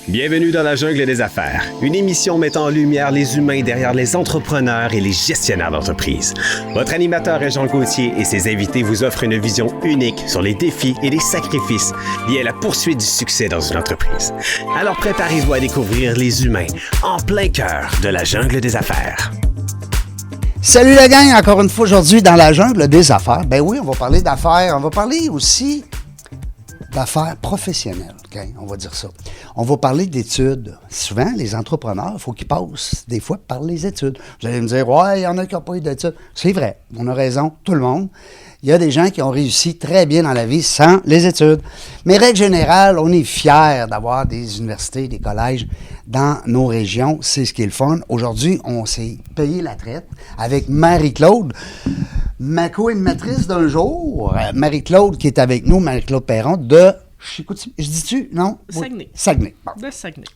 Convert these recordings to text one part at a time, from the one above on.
Bienvenue dans la jungle des affaires, une émission mettant en lumière les humains derrière les entrepreneurs et les gestionnaires d'entreprise. Votre animateur est Jean Gauthier et ses invités vous offrent une vision unique sur les défis et les sacrifices liés à la poursuite du succès dans une entreprise. Alors préparez-vous à découvrir les humains en plein cœur de la jungle des affaires. Salut la gang, encore une fois aujourd'hui dans la jungle des affaires. Ben oui, on va parler d'affaires, on va parler aussi d'affaires professionnelles, okay? On va dire ça. On va parler d'études. Souvent, les entrepreneurs, il faut qu'ils passent des fois par les études. Vous allez me dire, ouais, il y en a qui n'ont pas eu d'études. C'est vrai, on a raison, tout le monde. Il y a des gens qui ont réussi très bien dans la vie sans les études. Mais règle générale, on est fiers d'avoir des universités, des collèges dans nos régions. C'est ce qui est le fun. Aujourd'hui, on s'est payé la traite avec Marie-Claude, ma co-animatrice d'un jour. Marie-Claude qui est avec nous, Marie-Claude Perron de... Je dis-tu? Non? Saguenay. Saguenay. Bon. De Saguenay.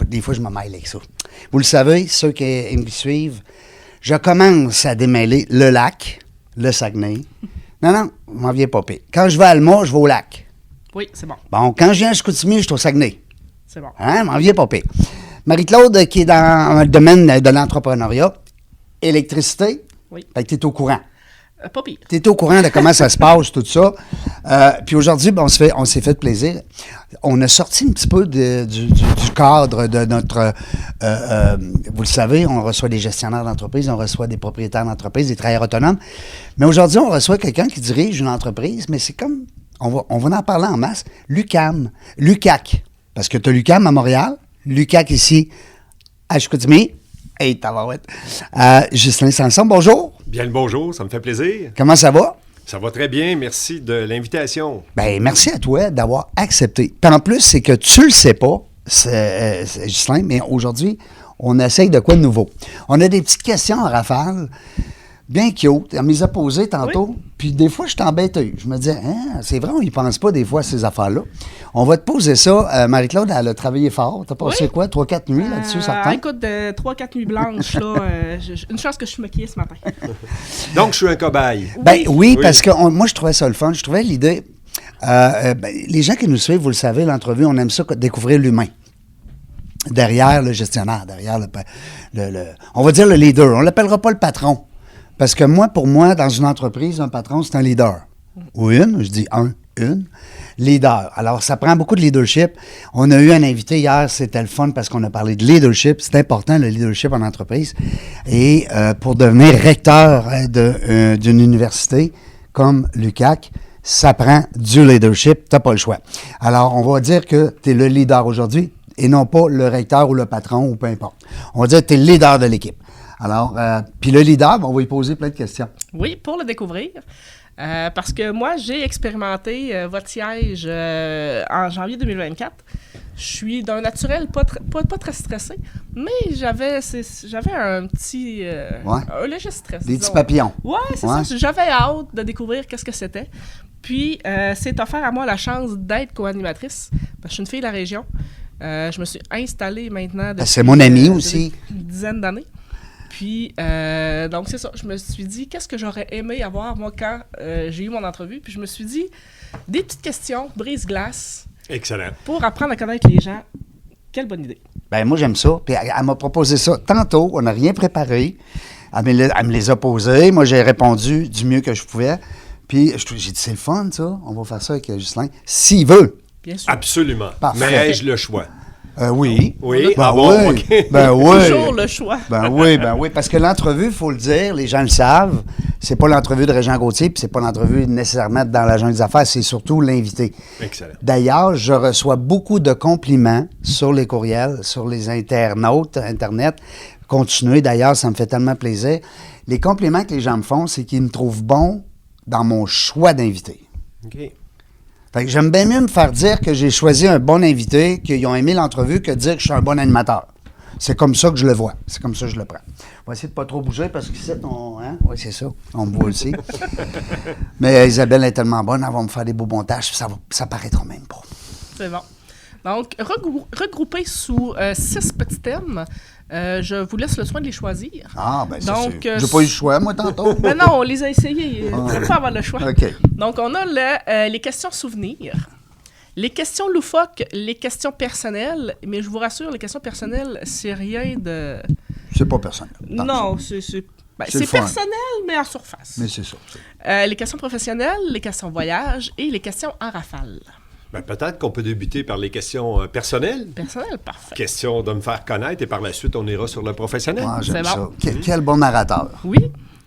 Des fois, je me mêle avec ça. Vous le savez, ceux qui me suivent, je commence à démêler le lac, le Saguenay. Non, je m'en viens pas pire. Quand je vais à Alma, je vais au lac. Oui, c'est bon. Bon, quand je viens à Chicoutimi, je suis au Saguenay. C'est bon. Hein, je m'en viens pas pire. Marie-Claude, qui est dans le domaine de l'entrepreneuriat, électricité, Oui. fait que tu es au courant. Pas pire. Tu es au courant de comment ça se passe, tout ça. Puis aujourd'hui, ben, on s'est fait plaisir. On a sorti un petit peu du cadre de notre... vous le savez, on reçoit des gestionnaires d'entreprise, on reçoit des propriétaires d'entreprise, des travailleurs autonomes. Mais aujourd'hui, on reçoit quelqu'un qui dirige une entreprise, mais c'est comme... On va en parler en masse. Lucac. Parce que tu as l'UQAM à Montréal, Lucac ici à Chicoutimi. Hey, tabarouette. Ghislain Sanson, bonjour. Bien le bonjour, ça me fait plaisir. Comment ça va? Ça va très bien, merci de l'invitation. Bien, merci à toi d'avoir accepté. Puis en plus, c'est que tu le sais pas, Ghislain, mais aujourd'hui, on essaye de quoi de nouveau. On a des petites questions en rafale, bien cute. Elle me les a posées tantôt. Oui. Puis des fois, je suis embêté. Je me dis, c'est vrai, on n'y pense pas des fois à ces affaires-là. On va te poser ça. Marie-Claude, elle a travaillé fort. T'as passé quoi, 3-4 nuits là-dessus, certain? Écoute, 3-4 nuits blanches, là, une chance que je suis maquillée ce matin. Donc, je suis un cobaye. Ben oui, parce que moi, je trouvais ça le fun. Je trouvais l'idée... les gens qui nous suivent, vous le savez, l'entrevue, on aime ça, découvrir l'humain. Derrière le gestionnaire, derrière on va dire le leader. On ne l'appellera pas le patron. Parce que pour moi, dans une entreprise, un patron, c'est un leader. Ou une, je dis une. Leader. Alors, ça prend beaucoup de leadership. On a eu un invité hier, c'était le fun parce qu'on a parlé de leadership. C'est important, le leadership en entreprise. Et pour devenir recteur d'une université comme l'UQAC, ça prend du leadership. Tu n'as pas le choix. Alors, on va dire que tu es le leader aujourd'hui et non pas le recteur ou le patron ou peu importe. On va dire que tu es le leader de l'équipe. Alors, puis le leader, on va lui poser plein de questions. Oui, pour le découvrir. Parce que moi, j'ai expérimenté votre siège en janvier 2024. Je suis d'un naturel pas très stressé, mais j'avais un petit... un léger stress. Des petits papillons. Oui, c'est ça. J'avais hâte de découvrir qu'est-ce que c'était. Puis, c'est offert à moi la chance d'être co-animatrice, parce que je suis une fille de la région. Je me suis installée maintenant depuis... C'est mon ami aussi. Une dizaine d'années. Puis, donc, c'est ça. Je me suis dit, qu'est-ce que j'aurais aimé avoir, moi, quand j'ai eu mon entrevue? Puis, je me suis dit, des petites questions, brise-glace. Excellent. Pour apprendre à connaître les gens. Quelle bonne idée. Bien, moi, j'aime ça. Puis, elle m'a proposé ça tantôt. On n'a rien préparé. Elle me les a posées. Moi, j'ai répondu du mieux que je pouvais. Puis, j'ai dit, c'est le fun, ça. On va faire ça avec Ghislain. S'il veut. Bien sûr. Absolument. Parfait. Mais ai-je le choix? Oui. Oui? Ben oui. Okay. Ben oui. Toujours le choix. Ben oui. Parce que l'entrevue, il faut le dire, les gens le savent, c'est pas l'entrevue de Régent Gauthier, puis c'est pas l'entrevue nécessairement dans la jungle des affaires, c'est surtout l'invité. Excellent. D'ailleurs, je reçois beaucoup de compliments sur les courriels, sur les internautes, Internet. Continuez, d'ailleurs, ça me fait tellement plaisir. Les compliments que les gens me font, c'est qu'ils me trouvent bon dans mon choix d'invité. OK. Fait que j'aime bien mieux me faire dire que j'ai choisi un bon invité, qu'ils ont aimé l'entrevue, que de dire que je suis un bon animateur. C'est comme ça que je le vois. C'est comme ça que je le prends. On va essayer de ne pas trop bouger parce que c'est Oui, c'est ça. On me voit aussi. Mais Isabelle est tellement bonne, elle va me faire des beaux montages, ça paraîtra même pas. C'est bon. Donc, regroupés sous 6 petits thèmes, je vous laisse le soin de les choisir. Ah, ben ça, donc, j'ai pas eu le choix, moi, tantôt. Ben non, on les a essayés. On ne peut pas avoir le choix. OK. Donc, on a les questions souvenirs, Les questions loufoques, les questions personnelles, mais je vous rassure, les questions personnelles, c'est rien de... C'est pas personnel. Non, c'est le fun. personnel, mais en surface. Mais c'est ça. Les questions professionnelles, les questions voyage et les questions en rafale. Ben, peut-être qu'on peut débuter par les questions personnelles. Personnel, parfait. Question de me faire connaître et par la suite, on ira sur le professionnel. Ah, j'aime C'est ça. bon. Quel bon narrateur. Oui.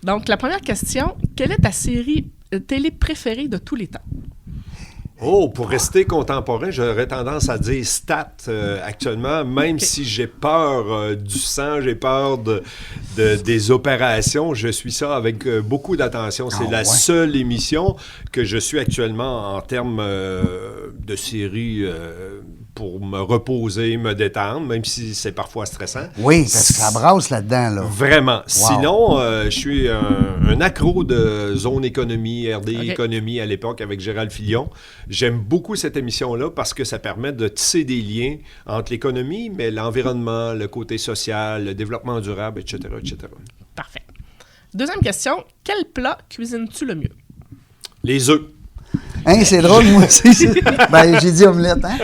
Donc, la première question, quelle est ta série télé préférée de tous les temps? Oh, pour rester contemporain, j'aurais tendance à dire stat actuellement, même si j'ai peur du sang, j'ai peur des opérations, je suis ça avec beaucoup d'attention. C'est la seule émission que je suis actuellement en termes de série pour me reposer, me détendre, même si c'est parfois stressant. Oui, parce que ça brasse là-dedans, là. Vraiment. Wow. Sinon, je suis un accro de Zone Économie, RD OK. Économie à l'époque avec Gérald Filion. J'aime beaucoup cette émission-là parce que ça permet de tisser des liens entre l'économie, mais l'environnement, le côté social, le développement durable, etc., etc. Parfait. Deuxième question, quel plat cuisines-tu le mieux? Les œufs. Hein, c'est drôle, moi aussi. Ben, j'ai dit omelette, hein?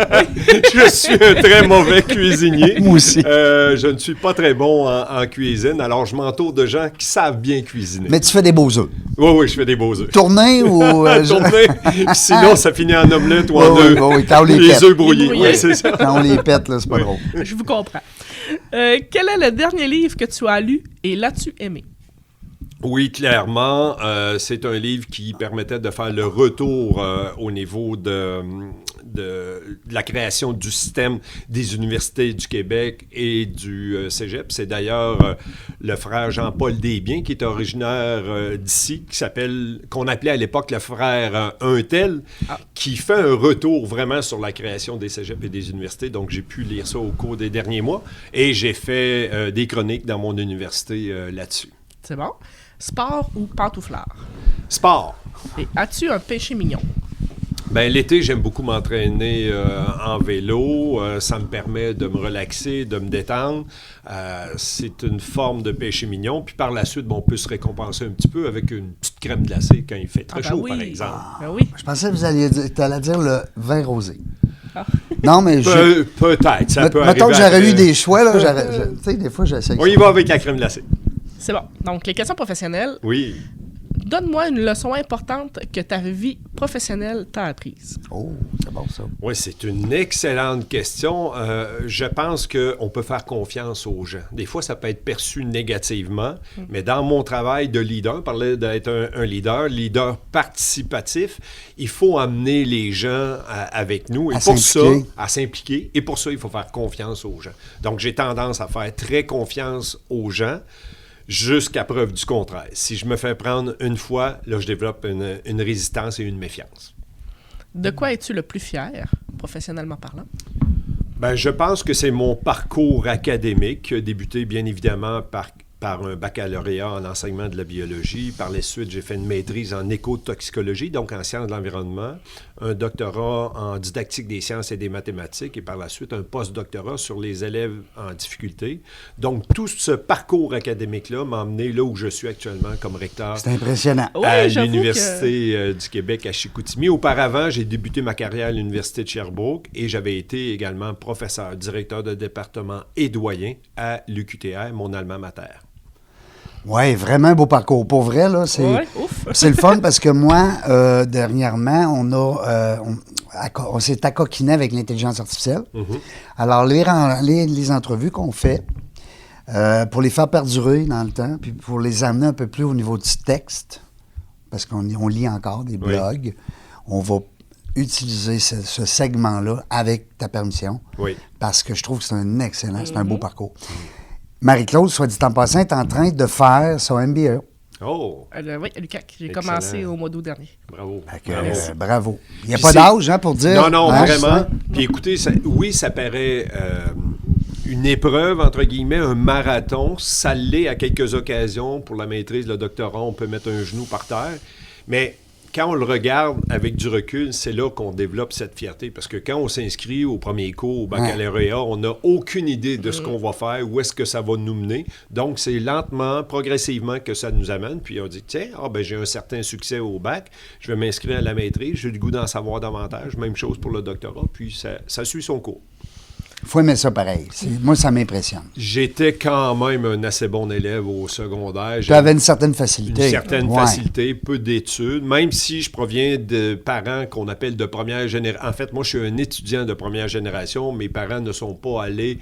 Je suis un très mauvais cuisinier. Moi aussi. Je ne suis pas très bon en cuisine, alors je m'entoure de gens qui savent bien cuisiner. Mais tu fais des beaux œufs. Oui, je fais des beaux œufs. Tourner ou... Tourner, sinon ça finit en omelette ou en Oui, œufs. oui, quand on les Les pète. œufs brouillés, Les brouillés. oui, c'est ça. Quand on les pète, là, c'est pas Oui. drôle. Je vous comprends. Quel est le dernier livre que tu as lu et l'as-tu aimé? Oui, clairement, c'est un livre qui permettait de faire le retour au niveau de la création du système des universités du Québec et du Cégep. C'est d'ailleurs le frère Jean-Paul Desbiens, qui est originaire d'ici, qu'on appelait à l'époque le frère Untel, qui fait un retour vraiment sur la création des Cégeps et des universités. Donc, j'ai pu lire ça au cours des derniers mois et j'ai fait des chroniques dans mon université là-dessus. C'est bon. Sport ou pantouflard? Sport. Et as-tu un péché mignon? Ben, l'été, j'aime beaucoup m'entraîner en vélo. Ça me permet de me relaxer, de me détendre. C'est une forme de péché mignon. Puis par la suite, on peut se récompenser un petit peu avec une petite crème glacée quand il fait très chaud, oui. par exemple. Ben oui. Je pensais que vous alliez dire le vin rosé. Ah. Non, mais Peut-être, ça peut arriver. mettons que j'aurais après. eu des choix, là, tu sais, des fois, j'essaie. On y va avec la crème glacée. C'est bon. Donc, les questions professionnelles. Oui. Donne-moi une leçon importante que ta vie professionnelle t'a apprise. Oh, c'est bon, ça. Oui, c'est une excellente question. Je pense qu'on peut faire confiance aux gens. Des fois, ça peut être perçu négativement, mais dans mon travail de leader, on parlait d'être un leader participatif, il faut amener les gens avec nous. Et À pour ça, s'impliquer. à s'impliquer. Et pour ça, il faut faire confiance aux gens. Donc, j'ai tendance à faire très confiance aux gens, jusqu'à preuve du contraire. Si je me fais prendre une fois, là, je développe une résistance et une méfiance. De quoi es-tu le plus fier, professionnellement parlant? Ben, je pense que c'est mon parcours académique, qui a débuté bien évidemment par un baccalauréat en enseignement de la biologie. Par la suite, j'ai fait une maîtrise en écotoxicologie, donc en sciences de l'environnement, un doctorat en didactique des sciences et des mathématiques, et par la suite, un post-doctorat sur les élèves en difficulté. Donc, tout ce parcours académique-là m'a emmené là où je suis actuellement comme recteur C'est impressionnant. Oui, à j'avoue l'Université du Québec à Chicoutimi. Auparavant, j'ai débuté ma carrière à l'Université de Sherbrooke et j'avais été également professeur, directeur de département et doyen à l'UQTR, mon alma mater. Oui, vraiment un beau parcours. Pour vrai, là, c'est Ouais, ouf. c'est le fun parce que moi, dernièrement, on s'est accoquiné avec l'intelligence artificielle. Alors, les entrevues qu'on fait, pour les faire perdurer dans le temps, puis pour les amener un peu plus au niveau du texte, parce qu'on lit encore des blogs, on va utiliser ce segment-là avec ta permission, Oui. parce que je trouve que c'est un beau parcours. Marie-Claude, soit dit en passant, est en train de faire son MBA. Oh, Oui, à l'UQAC. J'ai Excellent. commencé au mois d'août dernier. bravo. Fait que, Bravo. bravo. Il n'y a Puis pas c'est- d'âge pour dire. Non, hein, vraiment. ça? Puis écoutez, oui, ça paraît une épreuve, entre guillemets, un marathon. Ça l'est à quelques occasions. Pour la maîtrise, le doctorat, on peut mettre un genou par terre. Mais quand on le regarde avec du recul, c'est là qu'on développe cette fierté. Parce que quand on s'inscrit au premier cours, au baccalauréat, on n'a aucune idée de ce qu'on va faire, où est-ce que ça va nous mener. Donc, c'est lentement, progressivement que ça nous amène. Puis on dit, tiens, j'ai un certain succès au bac, je vais m'inscrire à la maîtrise, j'ai le goût d'en savoir davantage. Même chose pour le doctorat, puis ça suit son cours. Il faut aimer ça pareil. Moi, ça m'impressionne. J'étais quand même un assez bon élève au secondaire. Tu avais une certaine facilité. Une certaine facilité, peu d'études, même si je proviens de parents qu'on appelle de première génération. En fait, moi, je suis un étudiant de première génération. Mes parents ne sont pas allés...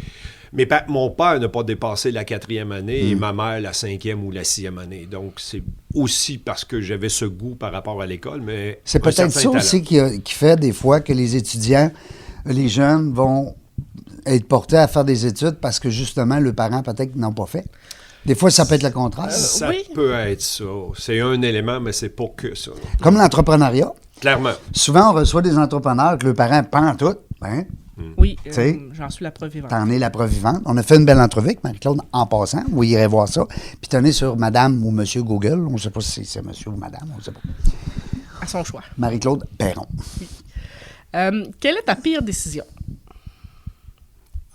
Mon père n'a pas dépassé la 4e année et ma mère la 5e ou la 6e année. Donc, c'est aussi parce que j'avais ce goût par rapport à l'école, mais c'est peut-être ça aussi qui fait des fois que les étudiants, les jeunes vont être portés à faire des études parce que justement, leurs parents peut-être n'ont pas fait. Des fois, ça peut être le contraire. Ça peut être ça. C'est un élément, mais c'est pas que ça. Comme l'entrepreneuriat. Clairement. Souvent, on reçoit des entrepreneurs que leurs parents pensent tout. Hein? Oui, j'en suis la preuve vivante. T'en es la preuve vivante. On a fait une belle entrevue avec Marie-Claude en passant. Vous irez voir ça. Puis t'en es sur Madame ou Monsieur Google. On ne sait pas si c'est Monsieur ou Madame. On ne sait pas. À son choix. Marie-Claude Perron. Oui. Quelle est ta pire décision?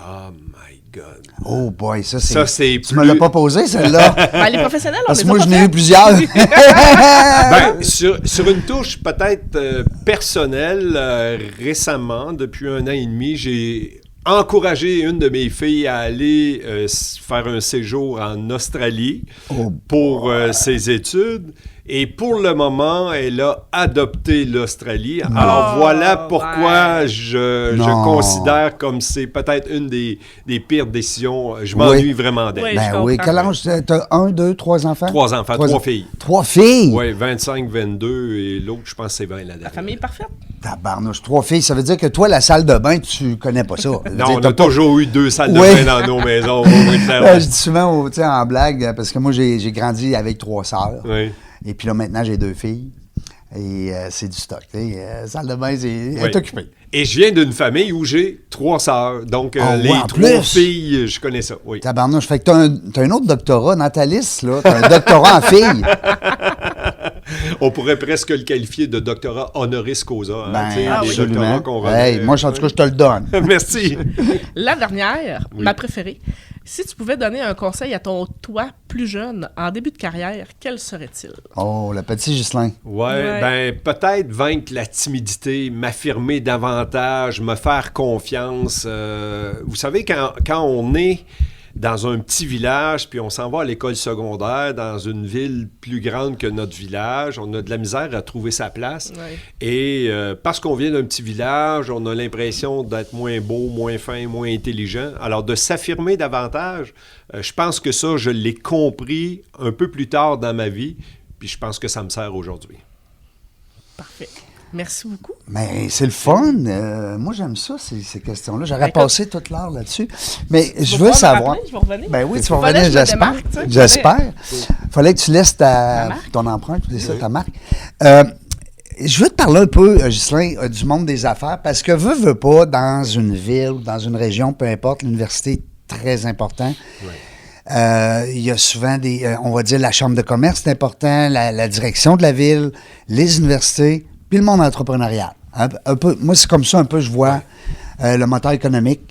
Oh my God. Oh boy, ça c'est tu me l'as pas posé, celle-là. Les professionnels, on Parce les que moi, a je pas n'ai fait. eu plusieurs. Sur une touche peut-être personnelle, récemment, depuis 1 an et demi, j'ai encouragé une de mes filles à aller faire un séjour en Australie pour ses études. Et pour le moment, elle a adopté l'Australie. Alors voilà pourquoi je considère comme c'est peut-être une des pires décisions. Je m'ennuie vraiment d'elle. Oui, quel âge? T'as 1, 2, 3 enfants? 3 enfants, 3 filles. 3 filles? Oui, 25, 22 et l'autre, je pense que c'est 20 la dernière. La famille parfaite. Tabarnouche, 3 filles. Ça veut dire que toi, la salle de bain, tu connais pas ça. Non, on a toujours eu 2 salles de bain dans nos maisons. Je dis souvent en blague, parce que moi, j'ai grandi avec 3 sœurs. Oui. Et puis là, maintenant, j'ai 2 filles. Et c'est du stock. Salle de bain, est occupée. Et je viens d'une famille où j'ai 3 sœurs. Donc, les 3 filles, je connais ça. Oui. Tabarnouche. Fait que t'as un autre doctorat, Nathalis, là. T'as un doctorat en filles. On pourrait presque le qualifier de doctorat honoris causa. Absolument. Qu'on moi, en tout cas, je te le donne. Merci. La dernière, ma préférée. Si tu pouvais donner un conseil à ton toi plus jeune en début de carrière, quel serait-il? Oh, le petit Ghislain. Ouais. Peut-être vaincre la timidité, m'affirmer davantage, me faire confiance. Vous savez, quand on est dans un petit village, puis on s'en va à l'école secondaire dans une ville plus grande que notre village, on a de la misère à trouver sa place. Ouais. Et parce qu'on vient d'un petit village, on a l'impression d'être moins beau, moins fin, moins intelligent. Alors, de s'affirmer davantage, je pense que ça, je l'ai compris un peu plus tard dans ma vie, puis je pense que ça me sert aujourd'hui. Parfait. Merci beaucoup. Mais c'est le fun. Moi, j'aime ça, ces questions-là. J'aurais passé toute l'heure là-dessus. Mais je veux savoir. Je vais revenir. Ben oui, tu vas revenir, j'espère. J'espère. Il fallait que tu laisses ton empreinte, ta marque. Je veux te parler un peu, Ghislain, du monde des affaires, parce que veux pas, dans une ville, dans une région, peu importe, l'université est très important. Oui. Il y a souvent on va dire, la chambre de commerce, c'est important, la direction de la ville, les universités, puis le monde entrepreneurial. Un peu, moi, c'est comme ça un peu, je vois le moteur économique.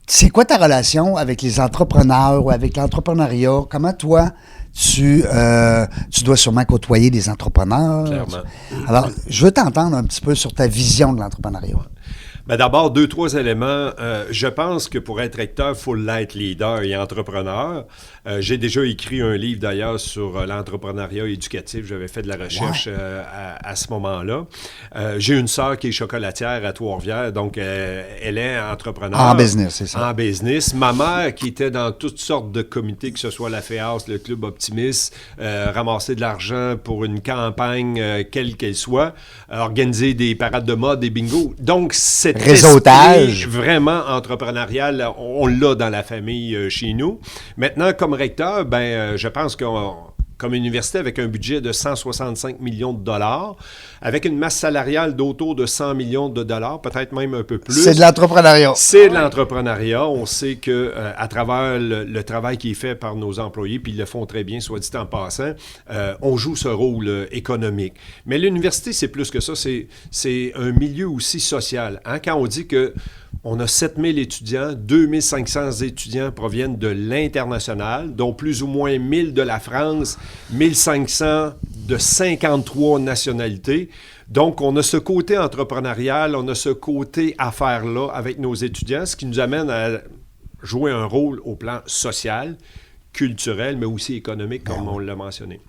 C'est quoi ta relation avec les entrepreneurs ou avec l'entrepreneuriat? Comment toi, tu dois sûrement côtoyer des entrepreneurs? Clairement. Alors, je veux t'entendre un petit peu sur ta vision de l'entrepreneuriat. Bien, d'abord, 2-3 éléments. Je pense que pour être recteur, il faut l'être leader et entrepreneur. J'ai déjà écrit un livre, d'ailleurs, sur l'entrepreneuriat éducatif. J'avais fait de la recherche à ce moment-là. J'ai une sœur qui est chocolatière à Trois-Rivières, donc elle est entrepreneur. En business, c'est ça. En business. Ma mère, qui était dans toutes sortes de comités, que ce soit la FEAS, le Club Optimiste, ramasser de l'argent pour une campagne, quelle qu'elle soit, organiser des parades de mode, des bingos. Donc, cet réseautage vraiment entrepreneurial, on l'a dans la famille chez nous. Maintenant, comme recteur, je pense qu'on comme université avec un budget de 165 millions de dollars, avec une masse salariale d'autour de 100 millions de dollars, peut-être même un peu plus. C'est de l'entrepreneuriat. C'est de l'entrepreneuriat. On sait que à travers le travail qui est fait par nos employés, puis ils le font très bien, soit dit en passant, on joue ce rôle économique. Mais l'université, c'est plus que ça. C'est un milieu aussi social. Hein? Quand on dit que on a 7000 étudiants, 2500 étudiants proviennent de l'international, dont plus ou moins 1000 de la France, 1500 de 53 nationalités. Donc, on a ce côté entrepreneurial, on a ce côté affaires-là avec nos étudiants, ce qui nous amène à jouer un rôle au plan social, culturel, mais aussi économique, comme on l'a mentionné.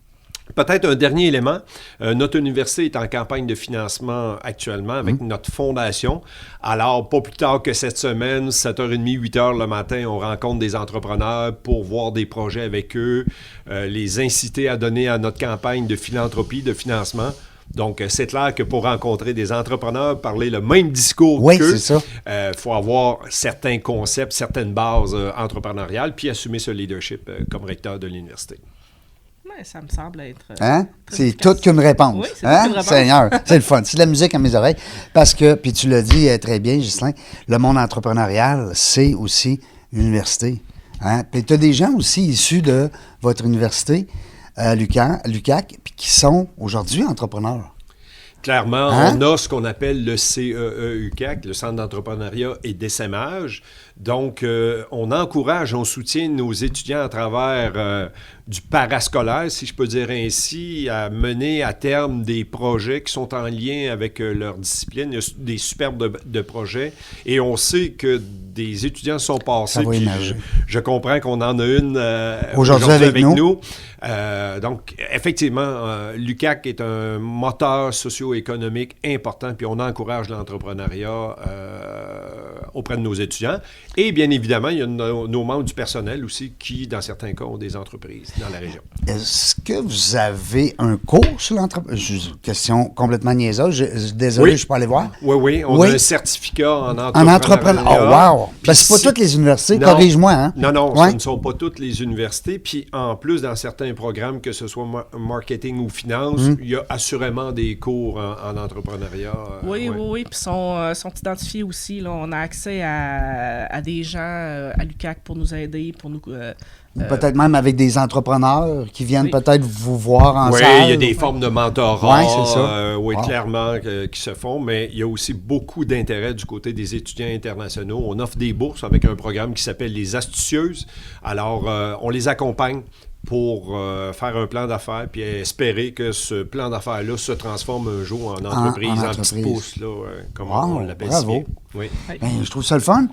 Peut-être un dernier élément, notre université est en campagne de financement actuellement avec notre fondation. Alors, pas plus tard que cette semaine, 7h30, 8h le matin, on rencontre des entrepreneurs pour voir des projets avec eux, les inciter à donner à notre campagne de philanthropie, de financement. Donc, c'est clair que pour rencontrer des entrepreneurs, parler le même discours qu'eux, il faut avoir certains concepts, certaines bases entrepreneuriales, puis assumer ce leadership comme recteur de l'université. Ouais, ça me semble être... C'est toute qu'une réponse. Oui, c'est toute qu'une réponse. Seigneur, c'est le fun. C'est de la musique à mes oreilles. Parce que, puis tu l'as dit très bien, Ghislain, le monde entrepreneurial, c'est aussi l'université. Hein? Puis tu as des gens aussi issus de votre université, l'UQAC, puis qui sont aujourd'hui entrepreneurs. Clairement, on a ce qu'on appelle le CEE-UQAC, le Centre d'entrepreneuriat et d'essaimage. Donc, on encourage, on soutient nos étudiants à travers du parascolaire, si je peux dire ainsi, à mener à terme des projets qui sont en lien avec leur discipline. Il y a des superbes de projets et on sait que des étudiants sont passés. Puis je comprends qu'on en a une aujourd'hui avec nous. Donc, effectivement, l'UQAC est un moteur socio-économique important, puis on encourage l'entrepreneuriat auprès de nos étudiants. Et bien évidemment, il y a nos membres du personnel aussi qui, dans certains cas, ont des entreprises dans la région. Est-ce que vous avez un cours sur l'entrepreneuriat? Question complètement niaiseuse. Désolé, je ne suis pas allé voir. Oui. On a un certificat en entrepreneuriat. Oh, wow! Ben, c'est pas toutes les universités, corrige-moi. Hein? Non, ce ne sont pas toutes les universités. Puis en plus, dans certains programmes, que ce soit marketing ou finance, il y a assurément des cours en entrepreneuriat. Oui. Puis sont identifiés aussi. Là. On a accès à des gens à l'UQAC pour nous aider, pour nous... peut-être même avec des entrepreneurs qui viennent peut-être vous voir en salle. Oui, il y a des formes de mentorat, c'est ça. clairement, qui se font, mais il y a aussi beaucoup d'intérêt du côté des étudiants internationaux. On offre des bourses avec un programme qui s'appelle Les Astucieuses. Alors, on les accompagne pour faire un plan d'affaires puis espérer que ce plan d'affaires-là se transforme un jour en entreprise, en petit pouce, là, comme on l'appelle. Bravo. Oui. Ben, je trouve ça le fun.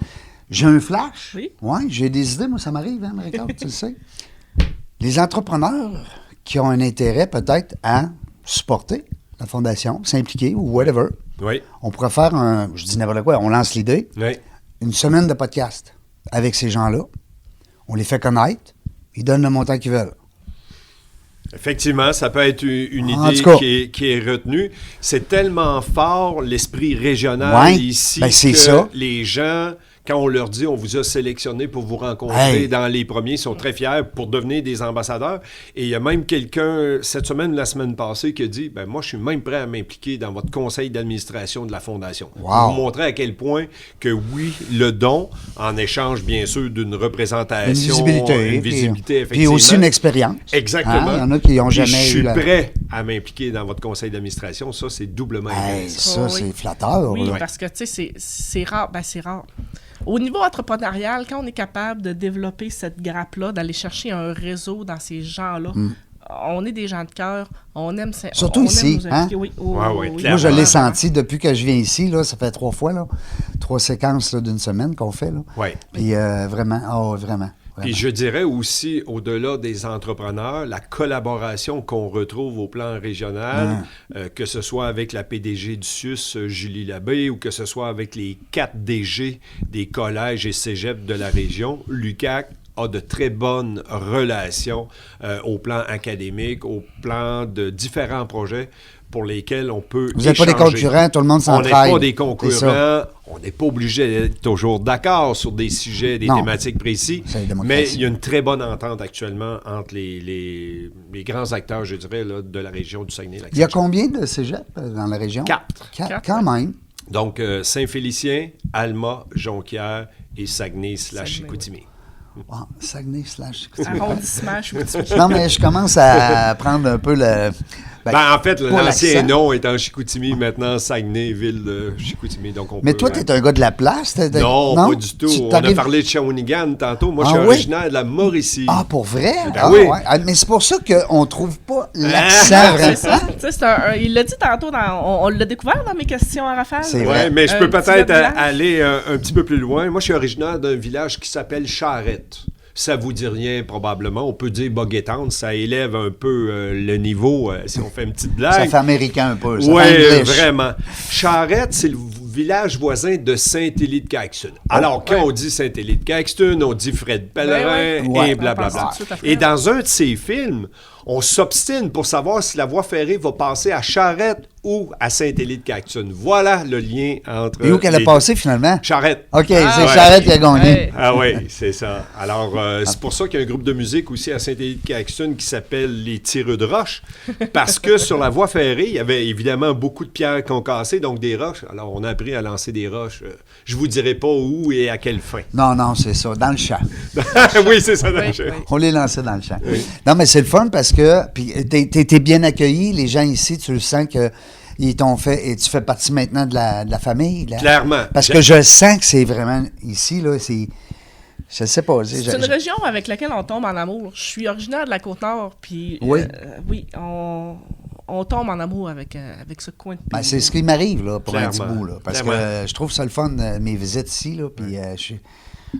J'ai un flash. Oui. Ouais, j'ai des idées, moi, ça m'arrive, hein, Marie-Claude, tu le sais. Les entrepreneurs qui ont un intérêt peut-être à supporter la fondation, s'impliquer ou whatever. Oui. On pourrait faire je dis n'importe quoi, on lance l'idée, une semaine de podcast avec ces gens-là. On les fait connaître, ils donnent le montant qu'ils veulent. Effectivement, ça peut être une idée qui est retenue. C'est tellement fort l'esprit régional ici que les gens... Quand on leur dit, on vous a sélectionné pour vous rencontrer dans les premiers, ils sont très fiers pour devenir des ambassadeurs. Et il y a même quelqu'un, cette semaine ou la semaine passée, qui a dit, moi, je suis même prêt à m'impliquer dans votre conseil d'administration de la Fondation. Pour vous montrer à quel point que oui, le don, en échange, bien sûr, d'une représentation, une visibilité, effectivement. Puis aussi une expérience. Exactement. Il y en a qui n'ont jamais eu. Je suis prêt à m'impliquer dans votre conseil d'administration. Ça, c'est doublement intéressant. Ça, c'est flatteur. Oui, parce que, tu sais, c'est rare. C'est rare. Au niveau entrepreneurial, quand on est capable de développer cette grappe-là, d'aller chercher un réseau dans ces gens-là, on est des gens de cœur, on aime... Surtout ici, hein? Oui. Moi, je l'ai senti depuis que je viens ici, là, ça fait 3 fois, 3 séquences d'une semaine qu'on fait. Là. Oui. Puis vraiment. Puis je dirais aussi, au-delà des entrepreneurs, la collaboration qu'on retrouve au plan régional, que ce soit avec la PDG du SUS, Julie Labbé, ou que ce soit avec les 4 DG des collèges et cégeps de la région, l'UQAC a de très bonnes relations au plan académique, au plan de différents projets pour lesquels on peut Vous n'êtes pas des concurrents, tout le monde s'entraide. On n'est pas des concurrents, On n'est pas obligé d'être toujours d'accord sur des sujets, des Non. thématiques précis, C'est la démocratie. mais il y a une très bonne entente actuellement entre les grands acteurs, je dirais, là, de la région du Saguenay-Lac-Saint-Jean. Il y a combien de cégeps dans la région? 4. Quand même. Donc, Saint-Félicien, Alma, Jonquière et Saguenay/Chicoutimi. Ah, Saguenay/. Arrondissement, je suis petit. Non, mais je commence à prendre un peu le. En fait, pour l'ancien l'accent. nom est en Chicoutimi, maintenant Saguenay, ville de Chicoutimi. Donc Mais toi, tu es un gars de la place? Non, pas du tout. Tu On a t'arrives- parlé de Shawinigan tantôt. Moi, je Ah suis oui? originaire de la Mauricie. Ah, pour vrai? Ben oui. Ouais. Ah, mais c'est pour ça qu'on ne trouve pas l'accent C'est ça. vraiment. Tu sais, il l'a dit tantôt, on l'a découvert dans mes questions à Rafale. C'est Oui, vrai. mais je peux Un petit peut-être village. aller un petit peu plus loin. Moi, je suis originaire d'un village qui s'appelle Charette. Ça vous dit rien, probablement. On peut dire Boguetante. Ça élève un peu le niveau, si on fait une petite blague. Ça fait américain un peu. Ça Oui, fait English. vraiment. Charette, c'est le village voisin de Saint-Élie-de-Caxton. Alors, quand on dit Saint-Élie-de-Caxton, on dit Fred Pellerin Ouais. et blablabla. On pense tout de suite à Fred. Et dans un de ses films, on s'obstine pour savoir si la voie ferrée va passer à Charette ou à Saint-Élie-de-Caxton. Voilà le lien entre Et où qu'elle les a passé finalement? Charette. OK, c'est ouais. Charette qui a gagné. Ouais. Ah oui, c'est ça. Alors, c'est pour ça qu'il y a un groupe de musique aussi à Saint-Élie-de-Caxton qui s'appelle les Tireux de Roches, parce que sur la voie ferrée, il y avait évidemment beaucoup de pierres concassées, donc des roches. Alors, on a appris à lancer des roches. Je vous dirai pas où et à quelle fin. Non, c'est ça, dans le champ. Oui, c'est ça. Oui, oui. On les lançait dans le champ. Non, mais c'est le fun parce que puis t'es bien accueilli. Les gens ici, tu le sens que ils t'ont fait et tu fais partie maintenant de la famille. Là. Clairement. Parce que je sens que c'est vraiment ici, là, c'est. Je sais pas. C'est une région avec laquelle on tombe en amour. Je suis originaire de la Côte-Nord, puis Oui. oui, on tombe en amour avec ce coin de pays. Ben, c'est ce qui m'arrive là, pour un petit Clairement. bout. Là, parce Clairement. que je trouve ça le fun, mes visites ici. Là, puis je suis.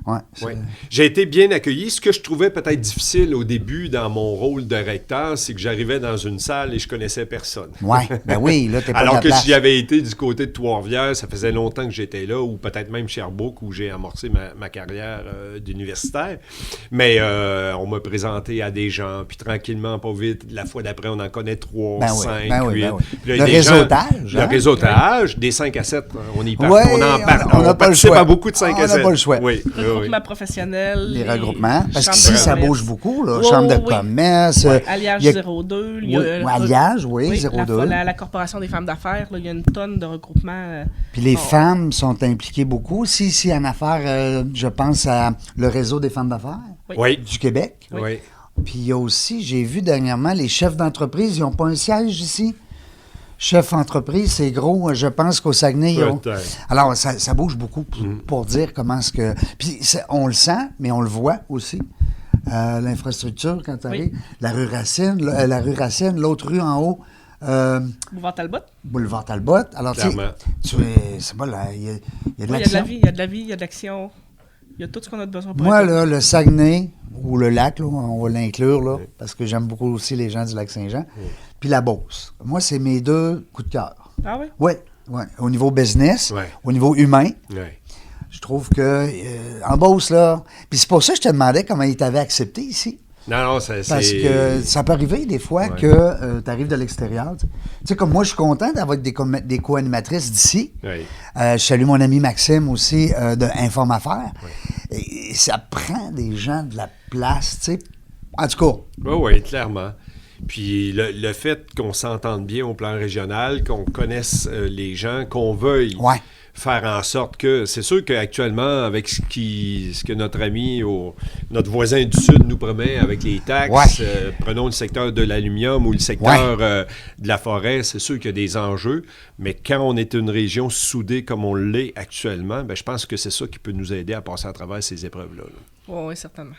Ouais, Oui. J'ai été bien accueilli. Ce que je trouvais peut-être difficile au début dans mon rôle de recteur, c'est que j'arrivais dans une salle et je connaissais personne. Ouais, ben oui, là, t'es pas de Alors la que place. si j'avais été du côté de Trois-Rivières, ça faisait longtemps que j'étais là, ou peut-être même Sherbrooke, où j'ai amorcé ma carrière d'universitaire. Mais on m'a présenté à des gens, puis tranquillement, pas vite, la fois d'après, on en connaît 3, Ben oui, 5, ben oui, 8. ben oui. Puis là, Le des réseautage, Le hein? réseautage, des 5 à 7, on y parle. Ouais, on en parle. on n'a pas le participe choix. à beaucoup de 5 On à n'a 7. pas le choix. Oui, oui, oui. Regroupement professionnel. Les regroupements. Parce chambres qu'ici, de ça commerce. bouge beaucoup, là. Oui, Chambre de oui. commerce. Alliage il y a- 02. Oui, Alliage, oui, 02. La Corporation des femmes d'affaires, là, il y a une tonne de regroupements. Puis les bon. femmes sont impliquées beaucoup. Si en affaires, je pense à le réseau des femmes d'affaires Oui. du Québec. Oui. Puis il y a aussi, j'ai vu dernièrement, les chefs d'entreprise, ils n'ont pas un siège ici. Chef entreprise, c'est gros. Je pense qu'au Saguenay, ils ont... Peut-être. Alors, ça bouge beaucoup pour dire comment est-ce que... Puis on le sent, mais on le voit aussi. L'infrastructure, quand tu arrives. La rue Racine, l'autre rue en haut, Boulevard Talbot. Boulevard Talbot. Alors, Clairement. c'est pas là, il y a de Oui, il y a de la l'action. vie, il y a de la vie, il y a de l'action. Il y a tout ce qu'on a besoin pour Moi, être là, le Saguenay, ou le lac, là, on va l'inclure, là, parce que j'aime beaucoup aussi les gens du Lac-Saint-Jean, puis la Beauce. Moi, c'est mes deux coups de cœur. Ah oui? Oui, au niveau business, Ouais. au niveau humain, Oui. je trouve que en Beauce, là... Puis c'est pour ça que je te demandais comment ils t'avaient accepté ici. Non, c'est... Parce que ça peut arriver des fois Ouais. que tu arrives de l'extérieur. Tu sais, comme moi, je suis content d'avoir des co-animatrices d'ici. Oui. Je salue mon ami Maxime aussi de Informe Affaires. Et ça prend des gens de la place, tu sais. En tout cas, Oui, clairement. Puis le fait qu'on s'entende bien au plan régional, qu'on connaisse les gens, qu'on veuille ouais. faire en sorte que... C'est sûr qu'actuellement, avec ce que notre ami, notre voisin du Sud nous promet avec les taxes, Ouais. prenons le secteur de l'aluminium ou le secteur de la forêt, c'est sûr qu'il y a des enjeux, mais quand on est une région soudée comme on l'est actuellement, ben, je pense que c'est ça qui peut nous aider à passer à travers ces épreuves-là. Oui, certainement.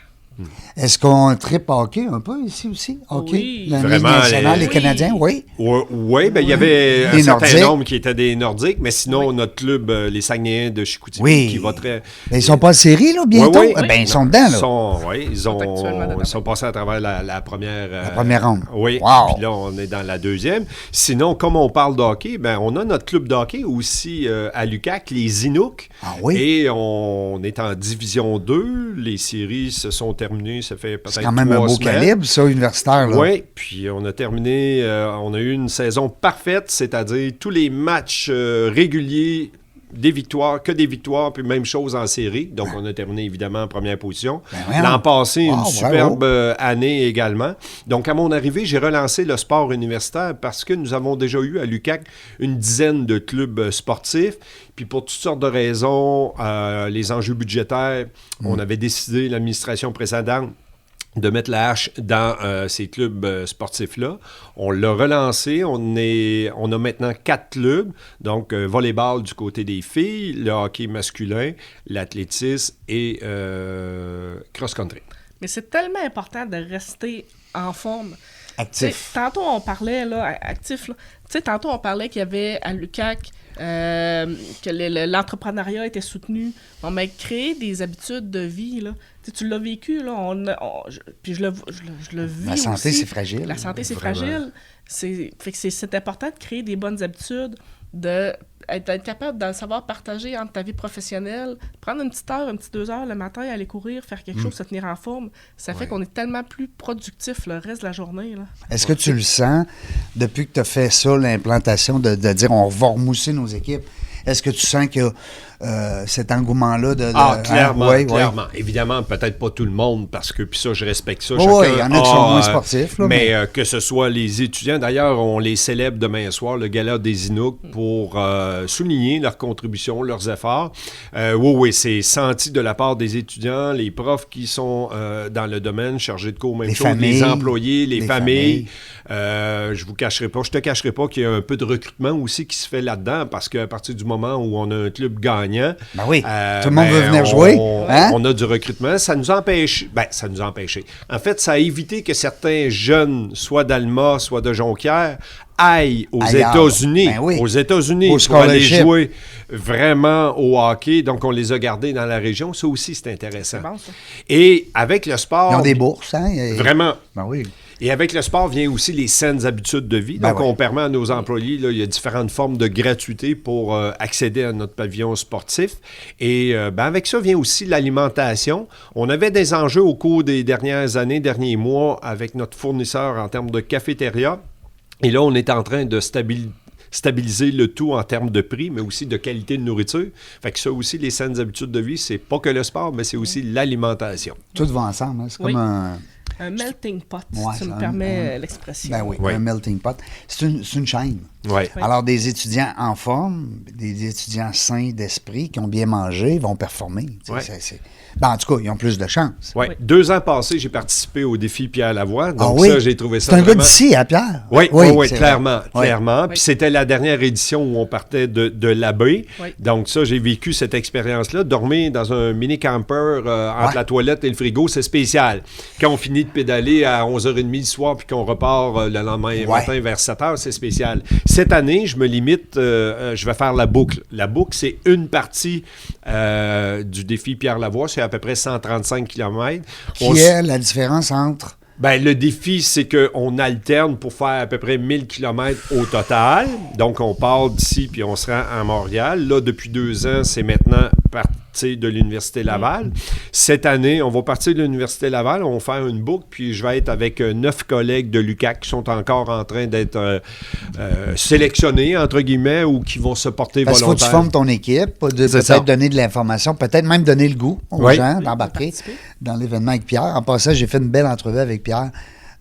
Est-ce qu'on tripe hockey un peu ici aussi? Hockey? Oui. La Ligue Vraiment, nationale, les oui. Canadiens, oui. Oui, ben il y avait un Les certain Nordiques. nombre qui étaient des Nordiques, mais sinon, notre club, les Saguenayens de Chicoutimi, Oui. qui va très... Mais ils sont pas en série, là, bientôt? Oui, oui. Eh ben, ils sont dedans, là. Ils actuellement dedans. ils sont passés à travers la première... La première ronde. Oui, Wow. puis là, on est dans la deuxième. Sinon, comme on parle de hockey, ben, on a notre club de hockey aussi à l'UQAC, les Inuks. Ah oui? Et on est en Division 2. Les séries se sont terminées, ça fait peut-être C'est quand même un 3 beau semaines. calibre, ça, universitaire, là. Oui, puis on a terminé, on a eu une saison parfaite, c'est-à-dire tous les matchs réguliers des victoires, puis même chose en série. Donc, on a terminé évidemment en première position. Ben L'an passé, une bravo. superbe année également. Donc, à mon arrivée, j'ai relancé le sport universitaire parce que nous avons déjà eu à l'UQAC une dizaine de clubs sportifs. Puis pour toutes sortes de raisons, les enjeux budgétaires, on avait décidé, l'administration précédente, de mettre la hache dans ces clubs sportifs-là. On l'a relancé. On a maintenant 4 clubs. Donc, volleyball du côté des filles, le hockey masculin, l'athlétisme et cross-country. Mais c'est tellement important de rester en forme. Actif. T'sais, tantôt, on parlait, là, actif, là. Tantôt, on parlait qu'il y avait à l'UQAC que l'entrepreneuriat était soutenu. On m'a créé des habitudes de vie, là. Tu l'as vécu, là. Puis je le vis. La santé, aussi. c'est fragile. La santé, c'est Vraiment. fragile. Fait que c'est important de créer des bonnes habitudes, d'être capable de savoir partager entre ta vie professionnelle, prendre une petite heure, une petite 2 heures le matin, aller courir, faire quelque chose, se tenir en forme. Ça fait qu'on est tellement plus productif le reste de la journée, là. Est-ce que tu le sens, depuis que tu as fait ça, l'implantation, de dire on va remousser nos équipes? Est-ce que tu sens qu'il y a cet engouement-là de Clairement, oui. clairement. Évidemment, peut-être pas tout le monde, parce que, puis ça, je respecte ça. Oui, il y en a qui sont moins sportifs. Là, mais que ce soit les étudiants, d'ailleurs, on les célèbre demain soir, le gala des Inuks, pour souligner leur contribution, leurs efforts. Oui, c'est senti de la part des étudiants, les profs qui sont dans le domaine, chargés de cours, même les chose, familles, les employés, les familles. Je te cacherai pas qu'il y a un peu de recrutement aussi qui se fait là-dedans, parce qu'à partir du moment où on a un club gagnant, Ben oui, tout le monde veut venir jouer. Hein? On a du recrutement. Ça nous empêche. Ça nous a empêché. En fait, ça a évité que certains jeunes, soit d'Alma, soit de Jonquière, aillent aux Ailleurs. États-Unis. Ben oui. Aux États-Unis Au pour aller scholarship. jouer vraiment au hockey. Donc, on les a gardés dans la région. Ça aussi, c'est intéressant. C'est bon, ça. Et avec le sport. Ils ont des bourses, hein? Vraiment. Ben oui. Et avec le sport vient aussi les saines habitudes de vie. Ben Donc, oui. on permet à nos employés, là, il y a différentes formes de gratuité pour accéder à notre pavillon sportif. Et avec ça vient aussi l'alimentation. On avait des enjeux au cours des dernières années, derniers mois, avec notre fournisseur en termes de cafétéria. Et là, on est en train de stabiliser le tout en termes de prix, mais aussi de qualité de nourriture. Fait que ça aussi, les saines habitudes de vie, c'est pas que le sport, mais c'est aussi l'alimentation. Tout va ensemble. Hein? C'est Oui. comme un... Un melting pot, Ouais, si tu me ça, permets l'expression. Ben oui, Oui. un melting pot. C'est une chaîne. Oui. Oui. Alors, des étudiants en forme, des étudiants sains d'esprit, qui ont bien mangé, vont performer. Tu sais, Ouais. Ben, en tout cas, ils ont plus de chance. Ouais. Oui. 2 ans passés, j'ai participé au défi Pierre Lavoie. Donc Ah oui? ça, j'ai trouvé ça C'est un gars vraiment... d'ici, à Pierre? Oui, c'est clairement, vrai. clairement. Oui. Puis c'était la dernière édition où on partait de l'abbé. Oui. Donc ça, j'ai vécu cette expérience-là. Dormir dans un mini-camper entre Ouais. la toilette et le frigo, c'est spécial. Quand on finit de pédaler à 11h30 du soir puis qu'on repart le lendemain matin vers 7h, c'est spécial. Cette année, je me limite, je vais faire la boucle. La boucle, c'est une partie du défi Pierre Lavoie. C'est à peu près 135 km. Qui est la différence entre... Ben, le défi, c'est qu'on alterne pour faire à peu près 1000 km au total. Donc, on part d'ici puis on se rend à Montréal. Là, depuis 2 ans, c'est maintenant partir de l'Université Laval. Cette année, on va partir de l'Université Laval. On va faire une boucle, puis je vais être avec 9 collègues de l'UQAC qui sont encore en train d'être sélectionnés, entre guillemets, ou qui vont se porter Parce qu'il faut que tu volontaires. formes ton équipe, C'est ça. peut-être donner de l'information, peut-être même donner le goût aux Oui. gens d'embarquer participer. dans l'événement avec Pierre. En passant, j'ai fait une belle entrevue avec Pierre,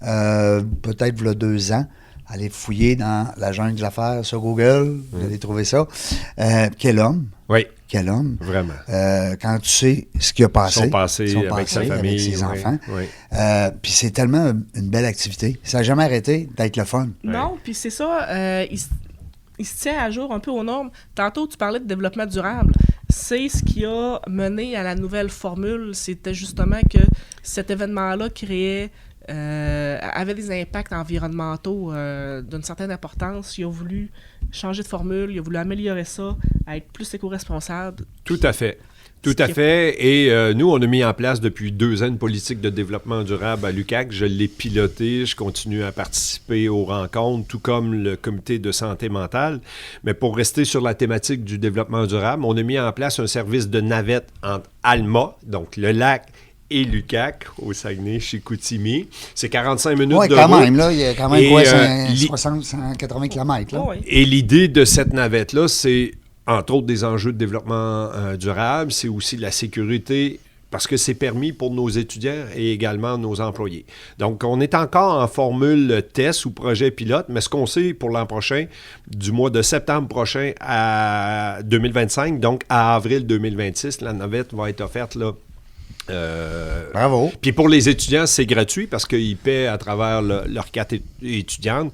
peut-être il y a 2 ans. Allez fouiller dans la jungle de l'affaire sur Google, vous allez trouver ça. Quel homme, Oui, quel homme. vraiment. Quand tu sais ce qui a passé. Son passé son avec passé, sa famille. avec ses oui, enfants. oui. Puis c'est tellement une belle activité. Ça n'a jamais arrêté d'être le fun. Non, puis c'est ça, il se tient à jour un peu aux normes. Tantôt, tu parlais de développement durable. C'est ce qui a mené à la nouvelle formule. C'était justement que cet événement-là avait des impacts environnementaux d'une certaine importance. Il a voulu changer de formule, il a voulu améliorer ça, à être plus éco-responsable. Tout à fait. Tout à fait. Et nous, on a mis en place depuis 2 ans une politique de développement durable à l'UQAC. Je l'ai piloté. Je continue à participer aux rencontres, tout comme le comité de santé mentale. Mais pour rester sur la thématique du développement durable, on a mis en place un service de navette entre Alma, donc le lac, et l'UQAC au Saguenay-Chicoutimi. C'est 45 minutes Oui, de quand route. même, là, il y a quand même Et, 60, 180 km. Là. Oh, oui. Et l'idée de cette navette-là, c'est entre autres des enjeux de développement durable, c'est aussi la sécurité, parce que c'est permis pour nos étudiants et également nos employés. Donc, on est encore en formule test ou projet pilote, mais ce qu'on sait pour l'an prochain, du mois de septembre prochain à 2025, donc à avril 2026, la navette va être offerte là. Bravo. Puis pour les étudiants, c'est gratuit parce qu'ils paient à travers leur carte étudiante,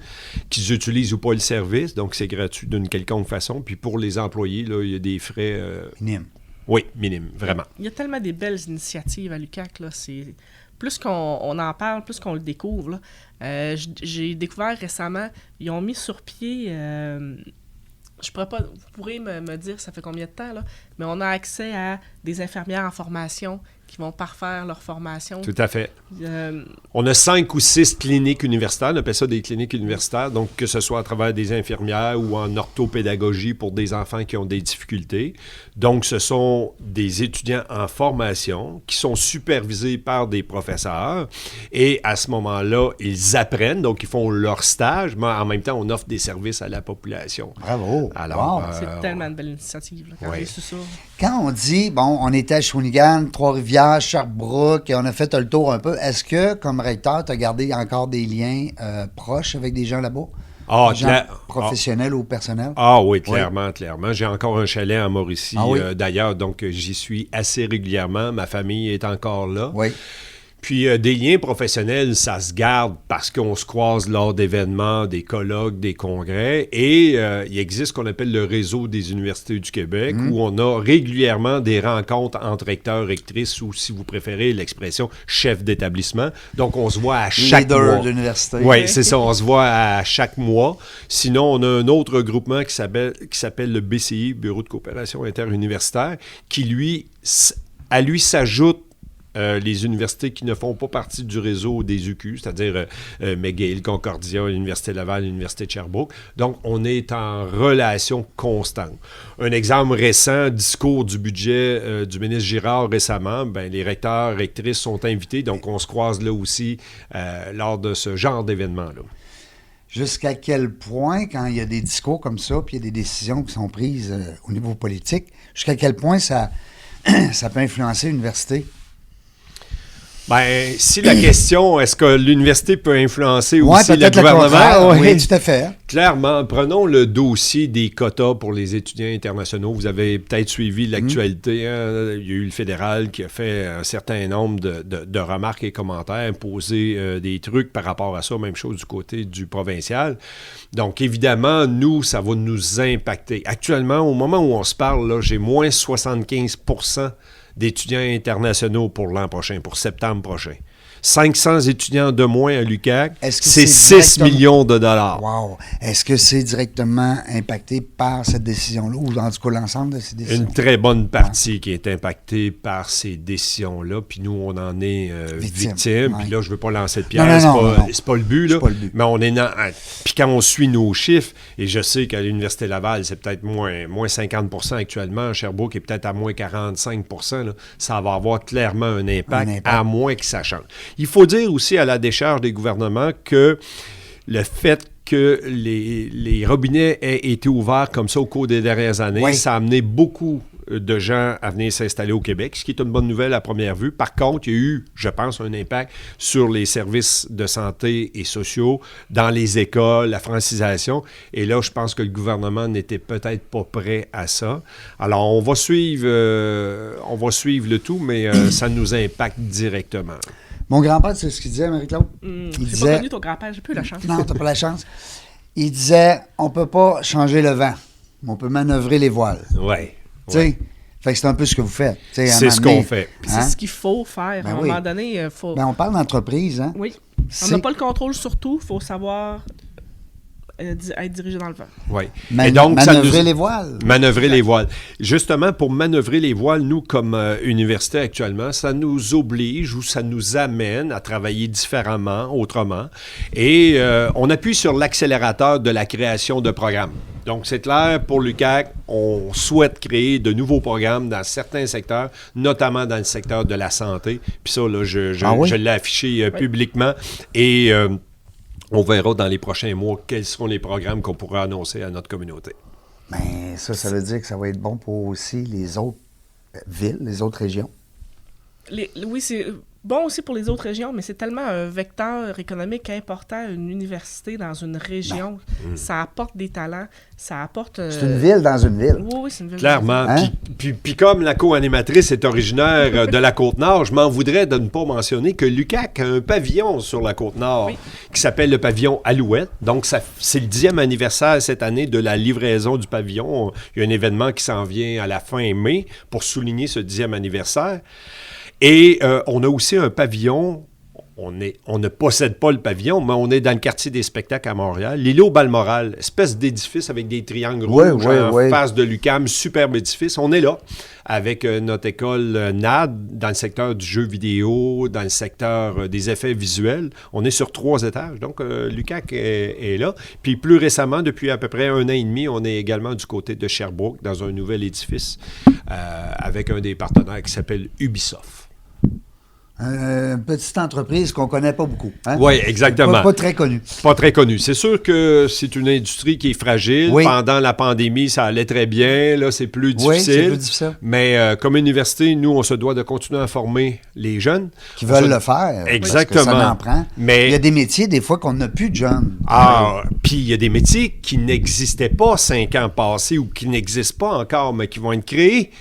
qu'ils utilisent ou pas le service, donc c'est gratuit d'une quelconque façon. Puis pour les employés, là, il y a des frais... Minimes. Oui, minimes, vraiment. Il y a tellement des belles initiatives à l'UQAC, là, c'est... Plus qu'on en parle, plus qu'on le découvre, là. J'ai découvert récemment, ils ont mis sur pied... je pourrais pas, vous pourrez me dire ça fait combien de temps, là, mais on a accès à des infirmières en formation qui vont parfaire leur formation. Tout à fait. On a 5 ou 6 cliniques universitaires, on appelle ça des cliniques universitaires, donc que ce soit à travers des infirmières ou en orthopédagogie pour des enfants qui ont des difficultés. Donc, ce sont des étudiants en formation qui sont supervisés par des professeurs et à ce moment-là, ils apprennent, donc ils font leur stage, mais en même temps, on offre des services à la population. Bravo. Alors, Wow. C'est tellement une belle initiative, là, quand ouais. j'ai su ça. Quand on dit, bon, on était à Shawinigan, Trois-Rivières, Sherbrooke, et on a fait le tour un peu, est-ce que, comme recteur, tu as gardé encore des liens proches avec des gens là-bas? Ah, Des gens professionnels ou personnels? Ah oui, clairement. J'ai encore un chalet en Mauricie, Ah oui? d'ailleurs, donc j'y suis assez régulièrement. Ma famille est encore là. Oui. Puis des liens professionnels, ça se garde parce qu'on se croise lors d'événements, des colloques, des congrès. Et il existe ce qu'on appelle le réseau des universités du Québec, où on a régulièrement des rencontres entre recteurs, rectrices, ou si vous préférez l'expression, chef d'établissement. Donc on se voit à chaque Leader mois. de l'université. Oui, c'est ça, on se voit à chaque mois. Sinon, on a un autre regroupement qui s'appelle le BCI, Bureau de coopération interuniversitaire, qui lui s'ajoute les universités qui ne font pas partie du réseau des UQ, c'est-à-dire McGill, Concordia, l'Université Laval, l'Université de Sherbrooke. Donc, on est en relation constante. Un exemple récent, discours du budget du ministre Girard récemment, ben, les recteurs, rectrices sont invités, donc on se croise là aussi lors de ce genre d'événement-là. Jusqu'à quel point, quand il y a des discours comme ça, puis il y a des décisions qui sont prises au niveau politique, jusqu'à quel point ça peut influencer l'université? Ben, si la question, est-ce que l'université peut influencer Ouais, aussi le peut-être gouvernement? Oui, tout à fait. Clairement, prenons le dossier des quotas pour les étudiants internationaux. Vous avez peut-être suivi l'actualité. Hein? Il y a eu le fédéral qui a fait un certain nombre de remarques et commentaires, posé des trucs par rapport à ça. Même chose du côté du provincial. Donc, évidemment, nous, ça va nous impacter. Actuellement, au moment où on se parle, là, j'ai moins 75% d'étudiants internationaux pour l'an prochain, pour septembre prochain. 500 étudiants de moins à l'UQAC, c'est 6 millions de dollars. Wow! Est-ce que c'est directement impacté par cette décision-là, ou en tout cas l'ensemble de ces décisions? Une très bonne partie qui est impactée par ces décisions-là, puis nous, on en est victimes. Puis là, je ne veux pas lancer de pierre, c'est pas le but, là. Mais on est puis quand on suit nos chiffres, et je sais qu'à l'Université Laval, c'est peut-être moins 50% actuellement, Sherbrooke est peut-être à moins 45%, là, ça va avoir clairement un impact, à moins que ça change. Il faut dire aussi à la décharge des gouvernements que le fait que les robinets aient été ouverts comme ça au cours des dernières années, ça a amené beaucoup de gens à venir s'installer au Québec, ce qui est une bonne nouvelle à première vue. Par contre, il y a eu, je pense, un impact sur les services de santé et sociaux, dans les écoles, la francisation. Et là, je pense que le gouvernement n'était peut-être pas prêt à ça. Alors, on va suivre le tout, mais ça nous impacte directement. Mon grand-père, c'est ce qu'il disait, Marie-Claude? Il disait... pas connu ton grand-père, j'ai pas eu la chance. Non, t'as pas la chance. Il disait, on peut pas changer le vent, mais on peut manœuvrer les voiles. Oui. Tu sais, fait que c'est un peu ce que vous faites. C'est ce qu'on fait. C'est ce qu'il faut faire. À un moment donné, il faut... Ben, on parle d'entreprise, hein? Oui. On n'a pas le contrôle sur tout, il faut savoir... être dirigé dans le vent. Oui. Et donc, manœuvrer les voiles. Manœuvrer les voiles. Justement, pour manœuvrer les voiles, nous, comme université actuellement, ça nous oblige ou ça nous amène à travailler différemment, autrement. Et on appuie sur l'accélérateur de la création de programmes. Donc, c'est clair, pour l'UQAC, on souhaite créer de nouveaux programmes dans certains secteurs, notamment dans le secteur de la santé. Puis ça, là, je l'ai affiché publiquement. Et... on verra dans les prochains mois quels seront les programmes qu'on pourra annoncer à notre communauté. Mais ça veut dire que ça va être bon pour aussi les autres villes, les autres régions. Oui, c'est bon aussi pour les autres régions, mais c'est tellement un vecteur économique important, une université dans une région. Ça apporte des talents, ça apporte... C'est une ville dans une ville. Oui, c'est une ville. Clairement. Hein? Puis comme la co-animatrice est originaire de la Côte-Nord, je m'en voudrais de ne pas mentionner que l'UQAC a un pavillon sur la Côte-Nord qui s'appelle le pavillon Alouette. Donc, c'est le 10e anniversaire cette année de la livraison du pavillon. Il y a un événement qui s'en vient à la fin mai pour souligner ce 10e anniversaire. Et on a aussi un pavillon, on ne possède pas le pavillon, mais on est dans le quartier des spectacles à Montréal. L'îlot Balmoral, espèce d'édifice avec des triangles rouges en face de l'UQAM, superbe édifice. On est là avec notre école NAD dans le secteur du jeu vidéo, dans le secteur des effets visuels. On est sur 3 étages, donc l'UQAC est là. Puis plus récemment, depuis à peu près 1 an et demi, on est également du côté de Sherbrooke dans un nouvel édifice avec un des partenaires qui s'appelle Ubisoft. Une petite entreprise qu'on ne connaît pas beaucoup. Hein? Oui, exactement. Pas très connue. Pas très connue. C'est sûr que c'est une industrie qui est fragile. Oui. Pendant la pandémie, ça allait très bien. Là, c'est plus difficile. Oui, c'est plus difficile. Mais comme université, nous, on se doit de continuer à former les jeunes. Qui veulent le faire. Exactement. Parce que ça en prend. Mais... il y a des métiers, des fois, qu'on n'a plus de jeunes. Puis il y a des métiers qui n'existaient pas 5 ans passés ou qui n'existent pas encore, mais qui vont être créés.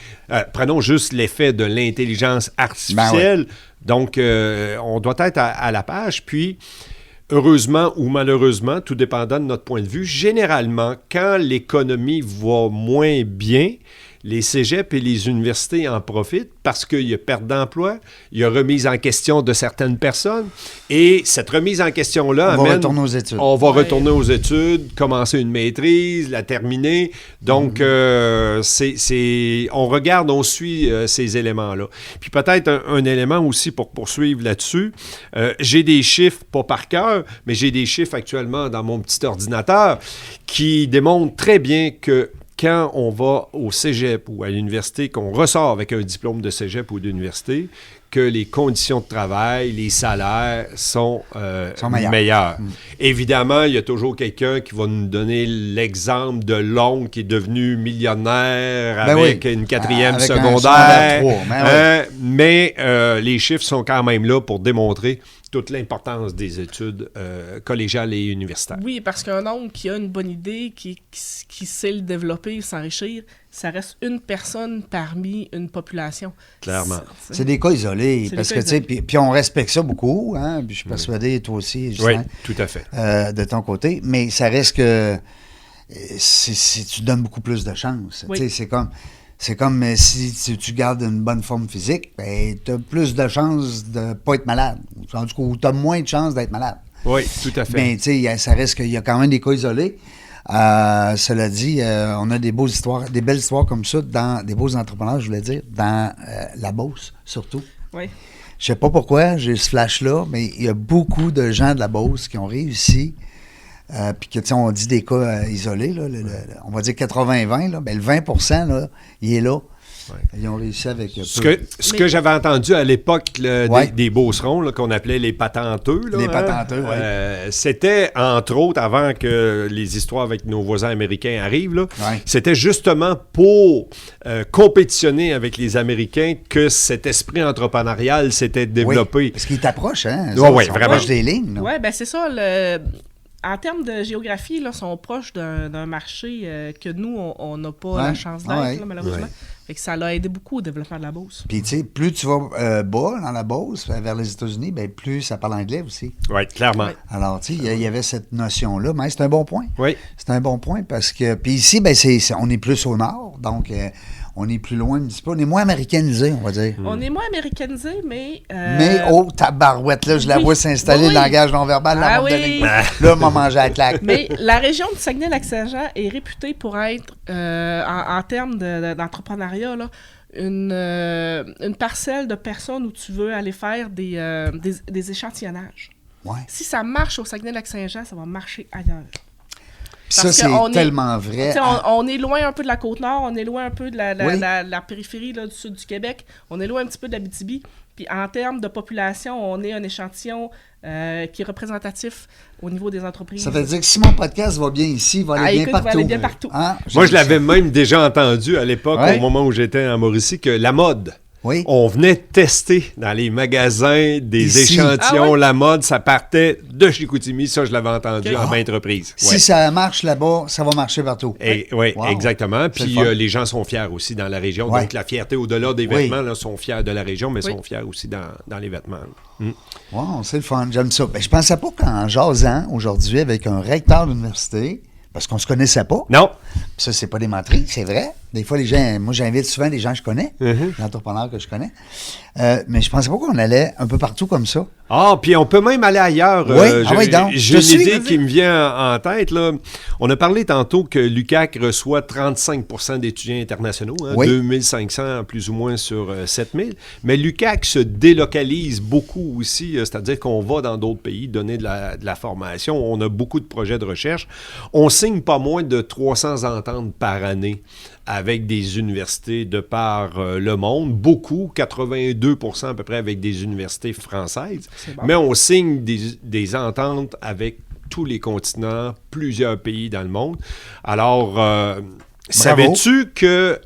Prenons juste l'effet de l'intelligence artificielle. Donc, on doit être à la page. Puis, heureusement ou malheureusement, tout dépendant de notre point de vue, généralement, quand l'économie va moins bien, les cégeps et les universités en profitent parce qu'il y a perte d'emploi, il y a remise en question de certaines personnes. Et cette remise en question-là on va retourner aux études. On va retourner aux études, commencer une maîtrise, la terminer. Donc, on regarde, on suit ces éléments-là. Puis peut-être un élément aussi pour poursuivre là-dessus. J'ai des chiffres, pas par cœur, mais j'ai des chiffres actuellement dans mon petit ordinateur qui démontrent très bien que quand on va au cégep ou à l'université, qu'on ressort avec un diplôme de cégep ou d'université, que les conditions de travail, les salaires sont meilleurs. Évidemment, il y a toujours quelqu'un qui va nous donner l'exemple de l'oncle qui est devenu millionnaire avec une 4e secondaire. Mais les chiffres sont quand même là pour démontrer toute l'importance des études collégiales et universitaires. Oui, parce qu'un oncle qui a une bonne idée, qui sait le développer, s'enrichir, ça reste une personne parmi une population. Clairement. C'est des cas isolés. Parce que, tu sais, puis on respecte ça beaucoup, hein, puis je suis persuadé, toi aussi, Justin, oui, tout à fait. De ton côté, mais ça reste que tu donnes beaucoup plus de chance. Oui. Tu sais, c'est comme si tu gardes une bonne forme physique, ben, tu as plus de chances de ne pas être malade. En tout cas, tu as moins de chances d'être malade. Oui, tout à fait. Mais tu sais, ça reste qu'il y a quand même des cas isolés. Cela dit, on a des belles histoires comme ça, des beaux entrepreneurs, je voulais dire, dans la Beauce, surtout. Oui. Je sais pas pourquoi, j'ai ce flash-là, mais il y a beaucoup de gens de la Beauce qui ont réussi. Puis que, tu sais, on dit des cas isolés, là, on va dire 80-20, là, ben, le 20%, là, il est là. Ouais. Ils ont réussi avec... Ce que j'avais entendu à l'époque des Beaucerons, là, qu'on appelait les patenteux. Là, les patenteux, oui. C'était, entre autres, avant que les histoires avec nos voisins américains arrivent, là, c'était justement pour compétitionner avec les Américains que cet esprit entrepreneurial s'était développé. Oui, parce qu'ils t'approchent, hein? Oui, vraiment. Des lignes. Oui, bien c'est ça. En termes de géographie, là, sont proches d'un marché que nous, on n'a pas la chance d'être, là, malheureusement. Fait que ça l'a aidé beaucoup au développement de la Beauce. Puis, tu sais, plus tu vas bas dans la Beauce, vers les États-Unis, bien, plus ça parle anglais aussi. Oui, clairement. Ouais. Alors, tu sais, il y avait cette notion-là, mais c'est un bon point. Oui. C'est un bon point parce que... Puis ici, bien, on est plus au nord, donc... on est plus loin un petit peu. On est moins américanisé, on va dire. On est moins américanisé, mais... Mais, tabarouette, là, je la vois s'installer, le langage non-verbal. Là, m'a mangé à la claque. Mais la région de Saguenay-Lac-Saint-Jean est réputée pour être, en termes d'entrepreneuriat, là, une parcelle de personnes où tu veux aller faire des échantillonnages. Ouais. Si ça marche au Saguenay-Lac-Saint-Jean, ça va marcher ailleurs. Puis ça, Parce c'est qu'on est- tellement vrai. Tu sais, on est loin un peu de la Côte-Nord, on est loin un peu de la périphérie là, du sud du Québec, on est loin un petit peu de l'Abitibi. Puis en termes de population, on est un échantillon qui est représentatif au niveau des entreprises. Ça veut dire que si mon podcast va bien ici, il va aller bien écoute, partout. il va aller bien partout. Hein? Moi, je l'avais même déjà entendu à l'époque, Ouais. au moment où j'étais en Mauricie, que la mode, Oui. on venait tester dans les magasins des Ici. échantillons. Ah ouais? La mode, ça partait de Chicoutimi. Ça, je l'avais entendu Ok. en maintes reprises. Si Ouais. ça marche là-bas, ça va marcher partout. Oui, Wow. exactement. C'est Puis le fun. les gens sont fiers aussi dans la région. Ouais. Donc, la fierté au-delà des Oui. vêtements, là, sont fiers de la région, mais Oui. sont fiers aussi dans les vêtements. Wow, c'est le fun, j'aime ça. Ben, je pensais pas qu'en jasant aujourd'hui avec un recteur d'université, parce qu'on se connaissait pas, Non. ça, c'est pas des menteries, c'est vrai. Des fois, les gens, moi, j'invite souvent des gens que je connais, Mhm. des entrepreneurs que je connais. Mais je pensais pas qu'on allait un peu partout comme ça. Ah, puis on peut même aller ailleurs. Oui, ah oui, donc, J'ai je une suis, idée vas-y. qui me vient en tête. Là. On a parlé tantôt que l'UQAC reçoit 35 d'étudiants internationaux, hein, Oui. 2500 plus ou moins sur 7000. Mais l'UQAC se délocalise beaucoup aussi, c'est-à-dire qu'on va dans d'autres pays donner de la formation. On a beaucoup de projets de recherche. On signe pas moins de 300 ententes par année avec des universités de par le monde. Beaucoup, 82% à peu près avec des universités françaises. C'est bon. Mais on signe des ententes avec tous les continents, plusieurs pays dans le monde. Alors, savais-tu que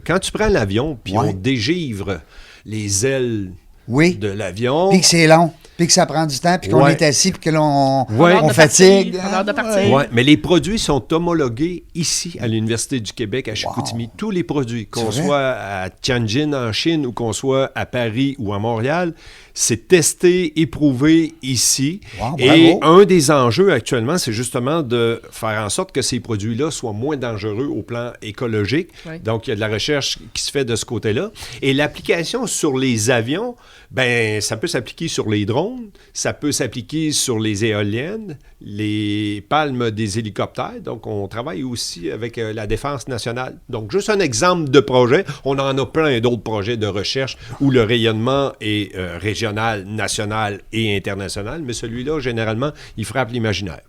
quand tu prends l'avion, puis Ouais. on dégivre les ailes Oui. de l'avion... Puis que c'est long, puis que ça prend du temps, puis qu'on Ouais. est assis, puis que l'on Ouais. on fatigue. On a hâte de partir. Ouais, mais les produits sont homologués ici, à l'Université du Québec, à Chicoutimi. Tous les produits, qu'on C'est vrai? soit à Tianjin, en Chine, ou qu'on soit à Paris ou à Montréal, c'est testé, éprouvé ici. Wow, Et bravo. un des enjeux actuellement, c'est justement de faire en sorte que ces produits-là soient moins dangereux au plan écologique. Ouais. Donc, il y a de la recherche qui se fait de ce côté-là. Et l'application sur les avions, ben, ça peut s'appliquer sur les drones, ça peut s'appliquer sur les éoliennes, les palmes des hélicoptères. Donc, on travaille aussi avec la Défense nationale. Donc, juste un exemple de projet. On en a plein d'autres projets de recherche où le rayonnement est régional, national et international. Mais celui-là, généralement, il frappe l'imaginaire.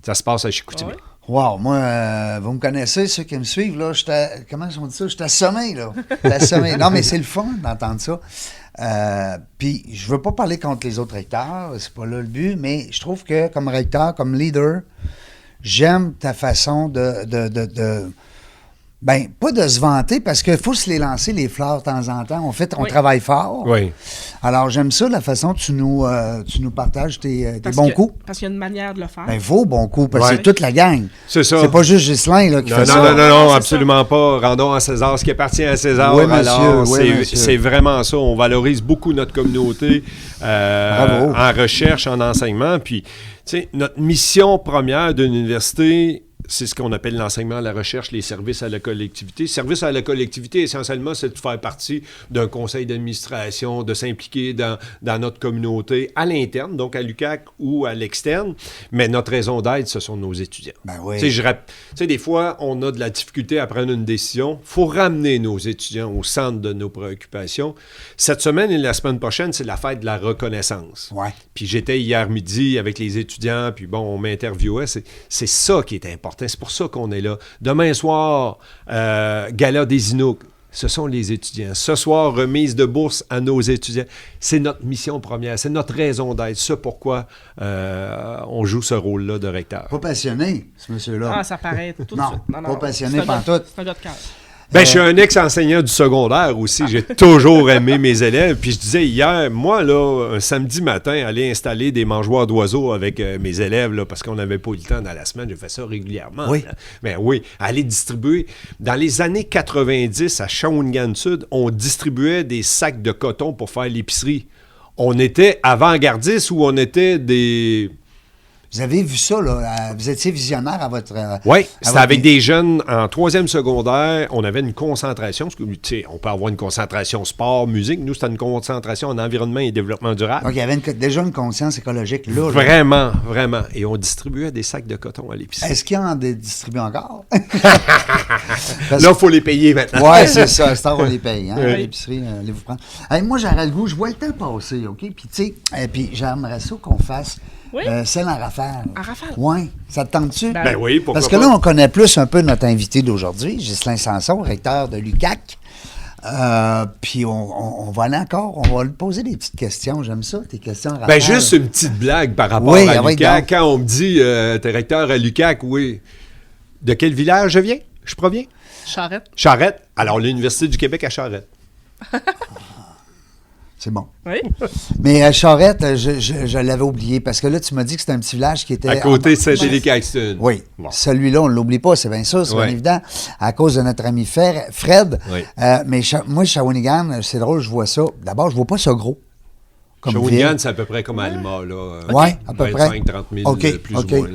Ça se passe à Chicoutimi. Ouais. Wow, moi, vous me connaissez, ceux qui me suivent, là, comment on dit ça? Je suis assommé, là. Je suis assommé. Non, mais c'est le fun d'entendre ça. Puis, je veux pas parler contre les autres recteurs, c'est pas là le but, mais je trouve que, comme recteur, comme leader, j'aime ta façon ben, pas de se vanter, parce qu'il faut se les lancer, les fleurs, de temps en temps. On Oui. travaille fort. Oui. Alors, j'aime ça, la façon dont tu nous partages tes Parce bons que- coups. Parce qu'il y a une manière de le faire. Ben, vos bons coups, parce que Ouais. c'est toute la gang. C'est ça. C'est pas juste Ghislain là, qui Non, fait non, ça. non, non, non, C'est absolument pas. Rendons à César ce qui appartient à César. Oui, monsieur, Alors, oui, monsieur. c'est vraiment ça. On valorise beaucoup notre communauté Bravo. en recherche, en enseignement. Puis, tu sais, notre mission première d'une université, c'est ce qu'on appelle l'enseignement, la recherche, les services à la collectivité. Service à la collectivité, essentiellement, c'est de faire partie d'un conseil d'administration, de s'impliquer dans notre communauté à l'interne, donc à l'UQAC ou à l'externe. Mais notre raison d'être, ce sont nos étudiants. Ben oui. Tu sais, des fois, on a de la difficulté à prendre une décision. Il faut ramener nos étudiants au centre de nos préoccupations. Cette semaine et la semaine prochaine, c'est la fête de la reconnaissance. Ouais. Puis j'étais hier midi avec les étudiants, puis bon, on m'interviewait. C'est ça qui est important. C'est pour ça qu'on est là. Demain soir, Gala des Inuits. Ce sont les étudiants. Ce soir, remise de bourse à nos étudiants. C'est notre mission première. C'est notre raison d'être. C'est pourquoi on joue ce rôle-là de recteur. Pas passionné, ce monsieur-là. Ah, ça paraît tout de Non, suite. pas passionné c'est un gars- pantoute. C'est un gars de cœur. Ben, je suis un ex-enseignant du secondaire aussi. J'ai toujours aimé mes élèves. Puis je disais hier, moi, là, un samedi matin, aller installer des mangeoires d'oiseaux avec mes élèves, là, parce qu'on n'avait pas eu le temps dans la semaine. J'ai fait ça régulièrement. Oui. Là. Ben oui, aller distribuer. Dans les années 90, à Shawinigan-Sud, on distribuait des sacs de coton pour faire l'épicerie. On était avant-gardistes ou on était des... Vous avez vu ça, là. Vous étiez visionnaire à votre. Oui, à c'était votre- avec des jeunes en troisième secondaire. On avait une concentration, parce que, tu sais, on peut avoir une concentration sport, musique. Nous, c'était une concentration en environnement et développement durable. Donc, il y avait déjà une conscience écologique là. là. Vraiment, vraiment. Et on distribuait des sacs de coton à l'épicerie. Est-ce qu'il y en distribue encore? Là, il faut les payer maintenant. Oui, c'est ça. C'est on les paye. Hein, Oui. à l'épicerie, allez vous prendre. Hey, moi, j'aurais le goût, je vois le temps passer, OK? Puis, tu sais, puis j'aimerais ça qu'on fasse Oui. Celle en rafale. En rafale? Oui. Ça te tente-tu? Ben oui, pourquoi Parce que pas. là, on connaît plus un peu notre invité d'aujourd'hui, Ghislain Sanson, recteur de l'UQAC. Puis on va aller encore, on va lui poser des petites questions. J'aime ça, tes questions en rafale. Ben, juste une petite blague par rapport Oui, à oui, l'UQAC. donc. Quand on me dit, t'es recteur à l'UQAC, oui. De quel village je proviens? Charrette. Charrette. Alors, l'Université du Québec à Charrette. C'est bon. Oui. Mais Charrette, je l'avais oublié parce que là, tu m'as dit que c'était un petit village qui était... À côté de Saint-Élie-Caxton. Oui. Bon. Celui-là, on ne l'oublie pas, c'est bien ça, c'est Ouais. bien évident, à cause de notre ami Fred. Oui. Mais moi, Shawinigan, c'est drôle, je vois ça. D'abord, je vois pas ça gros. Comme Shawinigan, ville. c'est à peu près comme Alma, là. Oui, à peu près. 25-30 000, OK, plus OK, ou moins.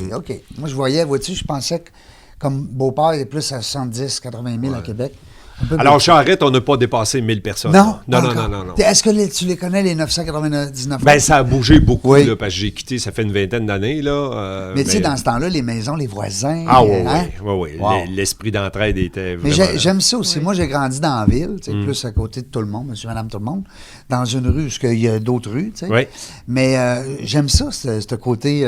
Là. OK. Moi, je voyais, vois-tu, je pensais que comme Beauport, il est plus à 70-80 000 à Québec. Un peu Alors, plus. Charrette, on n'a pas dépassé 1000 personnes. Non, là. pas Non. encore. Est-ce que tu les connais, les 999? Ben, ça a bougé beaucoup, Oui. là, parce que j'ai quitté, ça fait une vingtaine d'années, là. Mais tu sais, dans ce temps-là, les maisons, les voisins... Ah oui, hein? oui. Wow. L'esprit d'entraide était Mais vraiment... là. j'aime ça aussi. Oui. Moi, j'ai grandi dans la ville, tu sais, plus à côté de tout le monde, monsieur, madame, tout le monde, dans une rue, parce qu'il y a d'autres rues, tu sais. Oui. Mais j'aime ça, ce côté...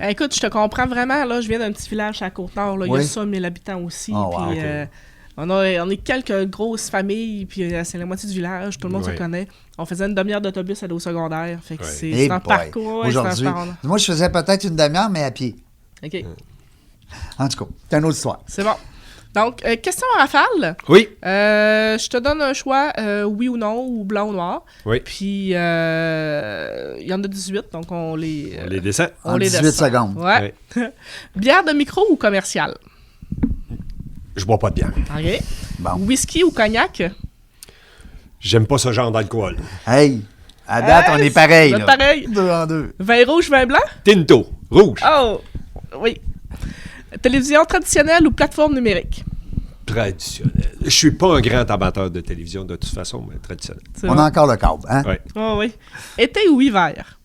Écoute, je te comprends vraiment. Là, je viens d'un petit village à Côte-Nord. Là. Il y Oui. a ça, 1000 habitants aussi. Oh, wow, puis, ok. on est quelques grosses familles, puis c'est la moitié du village. Tout le monde Oui. se connaît. On faisait une demi-heure d'autobus à aller au secondaire. Fait que Oui. c'est Eh un boy. parcours. Ouais, Aujourd'hui, c'est un parcours. moi, je faisais peut-être une demi-heure, mais à pied. OK, En tout cas, c'est une autre histoire. c'est bon. Donc, question en rafale. Oui. Je te donne un choix, oui ou non, ou blanc ou noir. Oui. Puis, il y en a 18, donc on les... On les descend. on En les 18 descend. secondes. Ouais. Bière de micro ou commerciale? Je bois pas de bière. OK. Bon. Whisky ou cognac? J'aime pas ce genre d'alcool. Hey, à date, Hey, on est pareil. vous là. êtes pareil. 2 en 2. Vin rouge, vin blanc? Tinto, rouge, Oh! Oui. Télévision traditionnelle ou plateforme numérique? traditionnel. Je suis pas un grand amateur de télévision de toute façon, mais traditionnel. C'est On bon. a encore le câble, hein? Ouais. Oh, oui. Été ou hiver?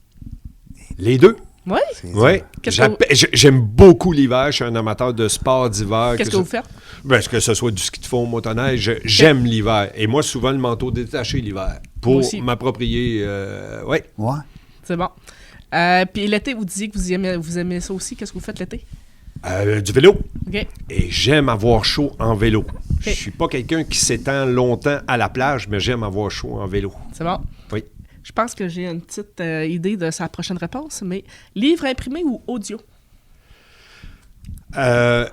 Les deux. Oui. Oui. Qu'est-ce que J'aime beaucoup l'hiver. Je suis un amateur de sport d'hiver. Qu'est-ce que vous faites? Ben, que ce soit du ski de fond, motoneige, j'aime l'hiver. Et moi, souvent, le manteau détaché l'hiver. Pour Moi aussi. m'approprier. Oui. Ouais. C'est bon. Puis l'été, vous disiez que vous aimez ça aussi. Qu'est-ce que vous faites l'été? Du vélo. OK. Et j'aime avoir chaud en vélo. Je suis pas quelqu'un qui s'étend longtemps à la plage, mais j'aime avoir chaud en vélo. C'est bon. Oui. Je pense que j'ai une petite idée de sa prochaine réponse, mais livre imprimé ou audio? Je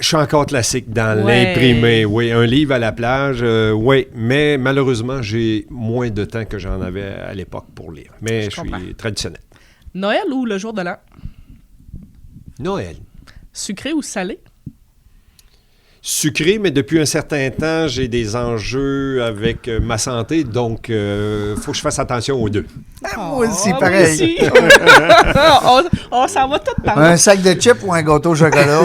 suis encore classique dans Ouais. l'imprimé. Oui, un livre à la plage, oui. Mais malheureusement, j'ai moins de temps que j'en avais à l'époque pour lire. Mais Je je comprends. suis traditionnel. Noël ou le jour de l'an? Noël. Sucré ou salé? Sucré, mais depuis un certain temps, j'ai des enjeux avec ma santé, donc faut que je fasse attention aux deux. Moi aussi, Ah, pareil. moi aussi. on s'en va tout par là. Un sac de chips ou un gâteau au chocolat?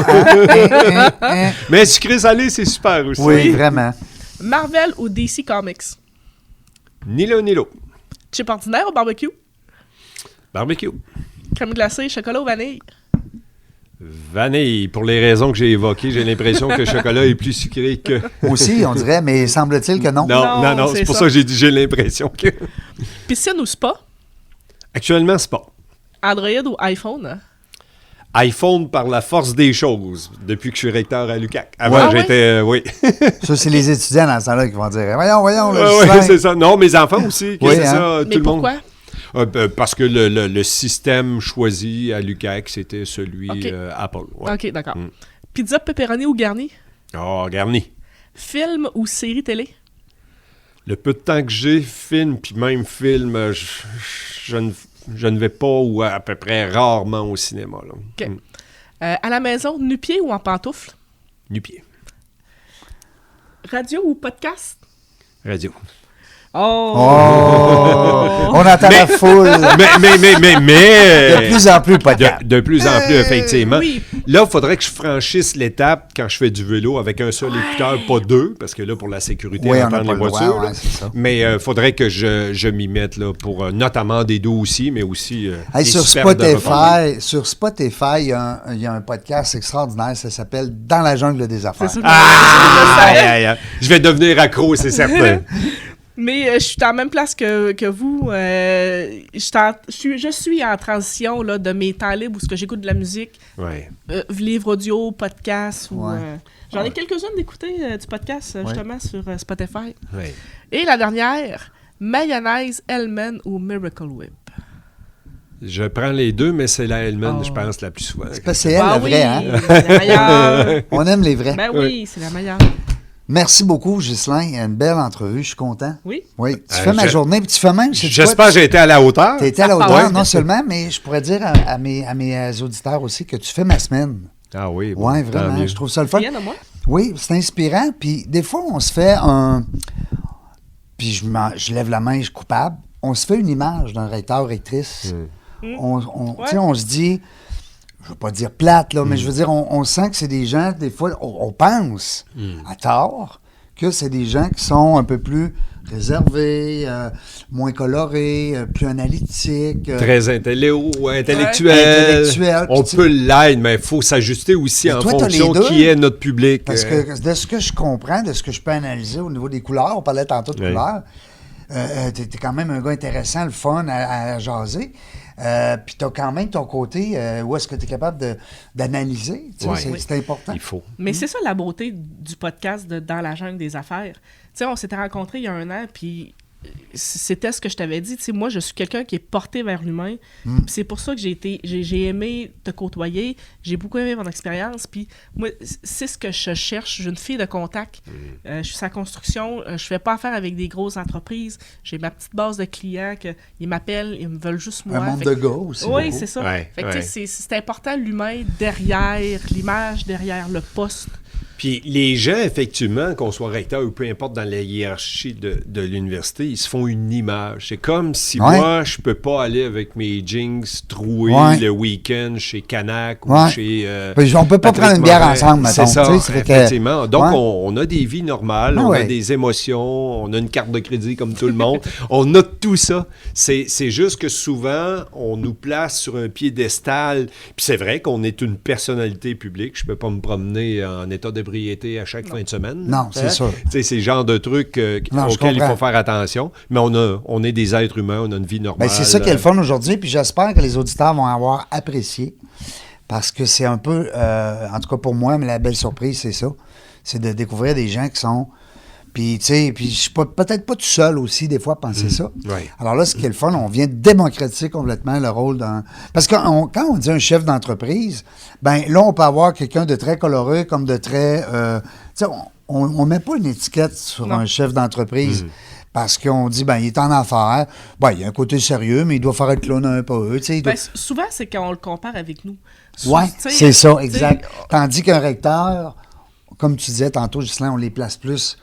Hein? Mais sucré-salé, c'est super aussi. Oui, vraiment. Marvel ou DC Comics? Ni l'un ni l'autre. Chip ordinaire ou barbecue? Barbecue. Crème glacée, chocolat ou vanille? Vanille, pour les raisons que j'ai évoquées, j'ai l'impression que le chocolat est plus sucré que... Aussi, on dirait, mais semble-t-il que non. Non, c'est c'est pour ça. ça que j'ai l'impression que... Piscine ou spa? Actuellement, c'est pas. Android ou iPhone? iPhone par la force des choses, depuis que je suis recteur à l'UQAC. Avant, Ouais. j'étais... oui. Ça, c'est les étudiants dans ce temps-là qui vont dire voyons, Oui, le c'est ça. Non, mes enfants aussi, que Oui, c'est hein. ça, Mais tout le monde. pourquoi? Parce que le système choisi à l'UQAC, c'était celui Ok. Apple. Ouais. OK, d'accord. Mm. Pizza pepperoni ou garni? Oh, garni. Film ou série télé? Le peu de temps que j'ai, film, puis même film, je ne vais pas ou à peu près rarement au cinéma. Là. OK. À la maison, nu-pied ou en pantoufle? Nu-pied. Radio ou podcast? Radio. Oh! Oh! On entend la foule. mais De plus en plus, pas de de plus en plus, effectivement. oui. Là, il faudrait que je franchisse l'étape quand je fais du vélo avec un seul écouteur, pas deux, parce que là, pour la sécurité, Oui, on entendre n'a pas les le droit, voitures. ouais, là. c'est ça. Mais il faudrait que je m'y mette là, pour notamment des dos aussi, mais aussi Hey, des sur superbes repas. Spotify, il y a un podcast extraordinaire, ça s'appelle Dans la jungle des affaires. C'est ça. Ah! Aïe, aïe, aïe. Je vais devenir accro, c'est certain. Mais je suis en même place que vous. Je suis en transition là, de mes temps libres où ce que j'écoute de la musique, livre audio, podcast. J'en ai quelques-unes d'écouter du podcast, justement, sur Spotify. Ouais. Et la dernière, Mayonnaise, Hellman ou Miracle Whip. Je prends les deux, mais c'est la Hellman, je pense, la plus souvent. C'est parce que c'est elle, la vraie, hein? C'est la meilleure. On aime les vrais. Ben oui, c'est la meilleure. Merci beaucoup, Ghislain. Une belle entrevue. Je suis content. Oui. Oui. Tu fais ma journée, puis tu fais même. J'espère que j'ai été à la hauteur. Tu as été à la hauteur, non seulement, mais je pourrais dire à mes auditeurs aussi que tu fais ma semaine. Ah oui. Bon, Oui, vraiment. Je trouve ça le fun. Rien de moi. Oui, c'est inspirant. Puis des fois, on se fait un. Puis je lève la main, je suis coupable. On se fait une image d'un recteur, rectrice. On se dit, je ne veux pas dire plate, là, mais je veux dire, on sent que c'est des gens, des fois, on pense, à tort, que c'est des gens qui sont un peu plus réservés, moins colorés, plus analytiques. Très intellectuels. On peut l'être, mais il faut s'ajuster aussi en fonction de qui est notre public. Parce que de ce que je comprends, de ce que je peux analyser au niveau des couleurs, on parlait tantôt de couleurs, t'es quand même un gars intéressant, le fun à jaser. Puis tu as quand même ton côté où est-ce que tu es capable d'analyser. C'est important. Il faut. Mais c'est ça la beauté du podcast de Dans la jungle des affaires. Tu sais, on s'était rencontrés il y a 1 an, puis c'était ce que je t'avais dit. Tu sais, moi, je suis quelqu'un qui est porté vers l'humain. Puis c'est pour ça que j'ai aimé te côtoyer. J'ai beaucoup aimé mon expérience. Puis moi, c'est ce que je cherche. Je suis une fille de contact. Je suis sa construction. Je fais pas affaire avec des grosses entreprises. J'ai ma petite base de clients ils m'appellent, ils me veulent juste moi. Un monde de gars aussi. Oui, c'est ça. Fait que c'est important l'humain derrière l'image, derrière le poste. Puis les gens, effectivement, qu'on soit recteur ou peu importe dans la hiérarchie de l'université, ils se font une image. C'est comme si moi, je peux pas aller avec mes jeans troués le week-end chez Canac ou chez on peut pas prendre une bière ensemble, mettons. C'est ça, effectivement. Donc, on a des vies normales, on a des émotions, on a une carte de crédit comme tout le monde. On a tout ça. C'est juste que souvent, on nous place sur un piédestal. Puis c'est vrai qu'on est une personnalité publique. Je peux pas me promener en état d'ébriété à chaque fin de semaine. Non, c'est sûr. C'est le genre de trucs auxquels il faut faire attention. Mais on est des êtres humains, on a une vie normale. C'est ça qui est le fun aujourd'hui, puis j'espère que les auditeurs vont avoir apprécié, parce que c'est un peu, en tout cas pour moi, mais la belle surprise, c'est ça. C'est de découvrir des gens qui sont... Puis, tu sais, je suis peut-être pas tout seul aussi, des fois, à penser ça. Oui. Alors là, ce qui est le fun, on vient démocratiser complètement le rôle d'un... Parce que quand on dit un chef d'entreprise, ben là, on peut avoir quelqu'un de très coloré comme de très... tu sais, on met pas une étiquette sur un chef d'entreprise. Parce qu'on dit, ben il est en affaires, ben il y a un côté sérieux, mais il doit faire être clown un peu. Souvent, c'est quand on le compare avec nous. Oui, c'est ça, exact. Tandis qu'un recteur, comme tu disais tantôt, Ghislain, on les place plus...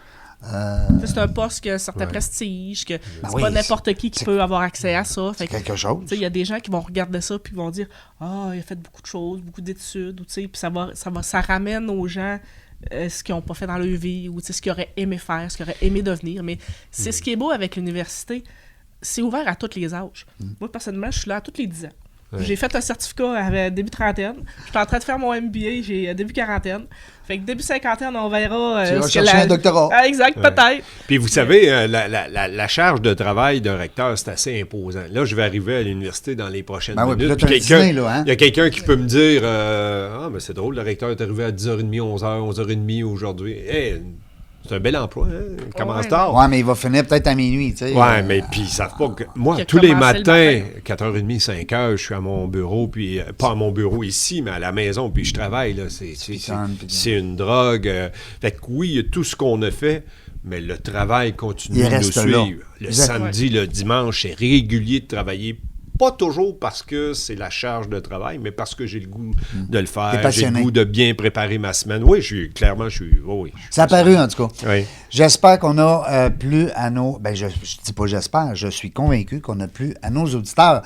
C'est un poste qui a un certain prestige, que c'est pas n'importe qui peut avoir accès à ça. C'est quelque chose. Il y a des gens qui vont regarder ça puis vont dire « Ah, il a fait beaucoup de choses, beaucoup d'études. » Puis ça ramène aux gens ce qu'ils n'ont pas fait dans leur vie ou ce qu'ils auraient aimé faire, ce qu'ils auraient aimé devenir. Mais c'est ce qui est beau avec l'université, c'est ouvert à tous les âges. Moi, personnellement, je suis là à tous les 10 ans. J'ai fait un certificat à début trentaine. Je suis en train de faire mon MBA, j'ai début quarantaine. Fait que début cinquantaine, on verra... tu vas chercher un doctorat. Ah, exact, peut-être. Puis vous savez, la charge de travail d'un recteur, c'est assez imposant. Là, je vais arriver à l'université dans les prochaines minutes. Il y a quelqu'un qui peut me dire mais c'est drôle, le recteur est arrivé à 10h30, 11h, 11h30 aujourd'hui. Hey, c'est un bel emploi, hein? Il commence tard. Oui, mais il va finir peut-être à minuit, tu sais. Oui, mais puis ils savent pas que... Moi, tous les matins, 4h30, 5h, je suis à mon bureau, puis pas à mon bureau ici, mais à la maison, puis je travaille, là. C'est une drogue. Fait que oui, il y a tout ce qu'on a fait, mais le travail continue de nous suivre. Le samedi, le dimanche, c'est régulier de travailler. Pas toujours parce que c'est la charge de travail, mais parce que j'ai le goût de le faire. J'ai le goût de bien préparer ma semaine. Oui, ça a paru, en tout cas. Oui. J'espère qu'on a plu à nos... Ben, je dis pas j'espère, je suis convaincu qu'on a plu à nos auditeurs.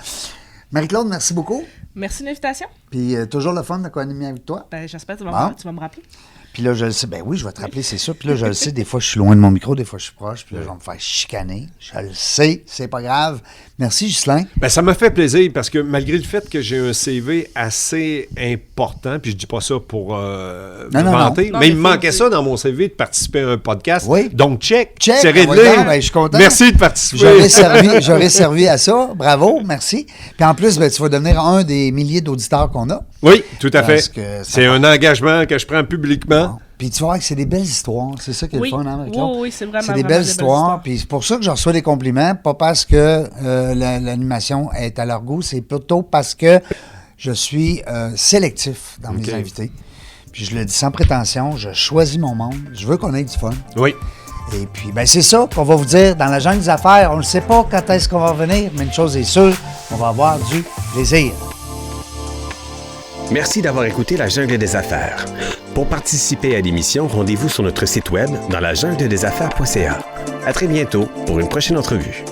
Marie-Claude, merci beaucoup. Merci de l'invitation. Puis toujours le fun de co-animer avec toi. Ben, j'espère que tu vas me rappeler. Puis là, je le sais. Ben oui, je vais te rappeler, c'est ça. Puis là, je le sais, des fois, je suis loin de mon micro, des fois, je suis proche. Puis là, je vais me faire chicaner. Je le sais, c'est pas grave. Merci, Ghislain. Ben, ça me fait plaisir parce que malgré le fait que j'ai un CV assez important, puis je dis pas ça pour me vanter, Non, mais il me faut manquait le ça dans mon CV de participer à un podcast. Oui. Donc, check. Check. C'est réglé. Voilà, ben, je suis content. Merci de participer. J'aurais servi à ça. Bravo, merci. Puis en plus, ben, tu vas devenir un des milliers d'auditeurs qu'on a. Oui, tout à Parce fait. que ça C'est va. un engagement que je prends publiquement. Bon. Puis tu vas voir que c'est des belles histoires. C'est ça qui est Oui. le fun, hein, Marie-Claude? Oui, c'est vraiment, C'est des vraiment belles histoires. Puis c'est pour ça que je reçois des compliments. Pas parce que l'animation est à leur goût, c'est plutôt parce que je suis sélectif dans mes invités. Puis je le dis sans prétention, je choisis mon monde. Je veux qu'on ait du fun. Oui. Et puis, ben c'est ça qu'on va vous dire dans la jungle des affaires. On ne sait pas quand est-ce qu'on va revenir, mais une chose est sûre, on va avoir du plaisir. Merci d'avoir écouté La Jungle des Affaires. Pour participer à l'émission, rendez-vous sur notre site web dans lajungledesaffaires.ca. À très bientôt pour une prochaine entrevue.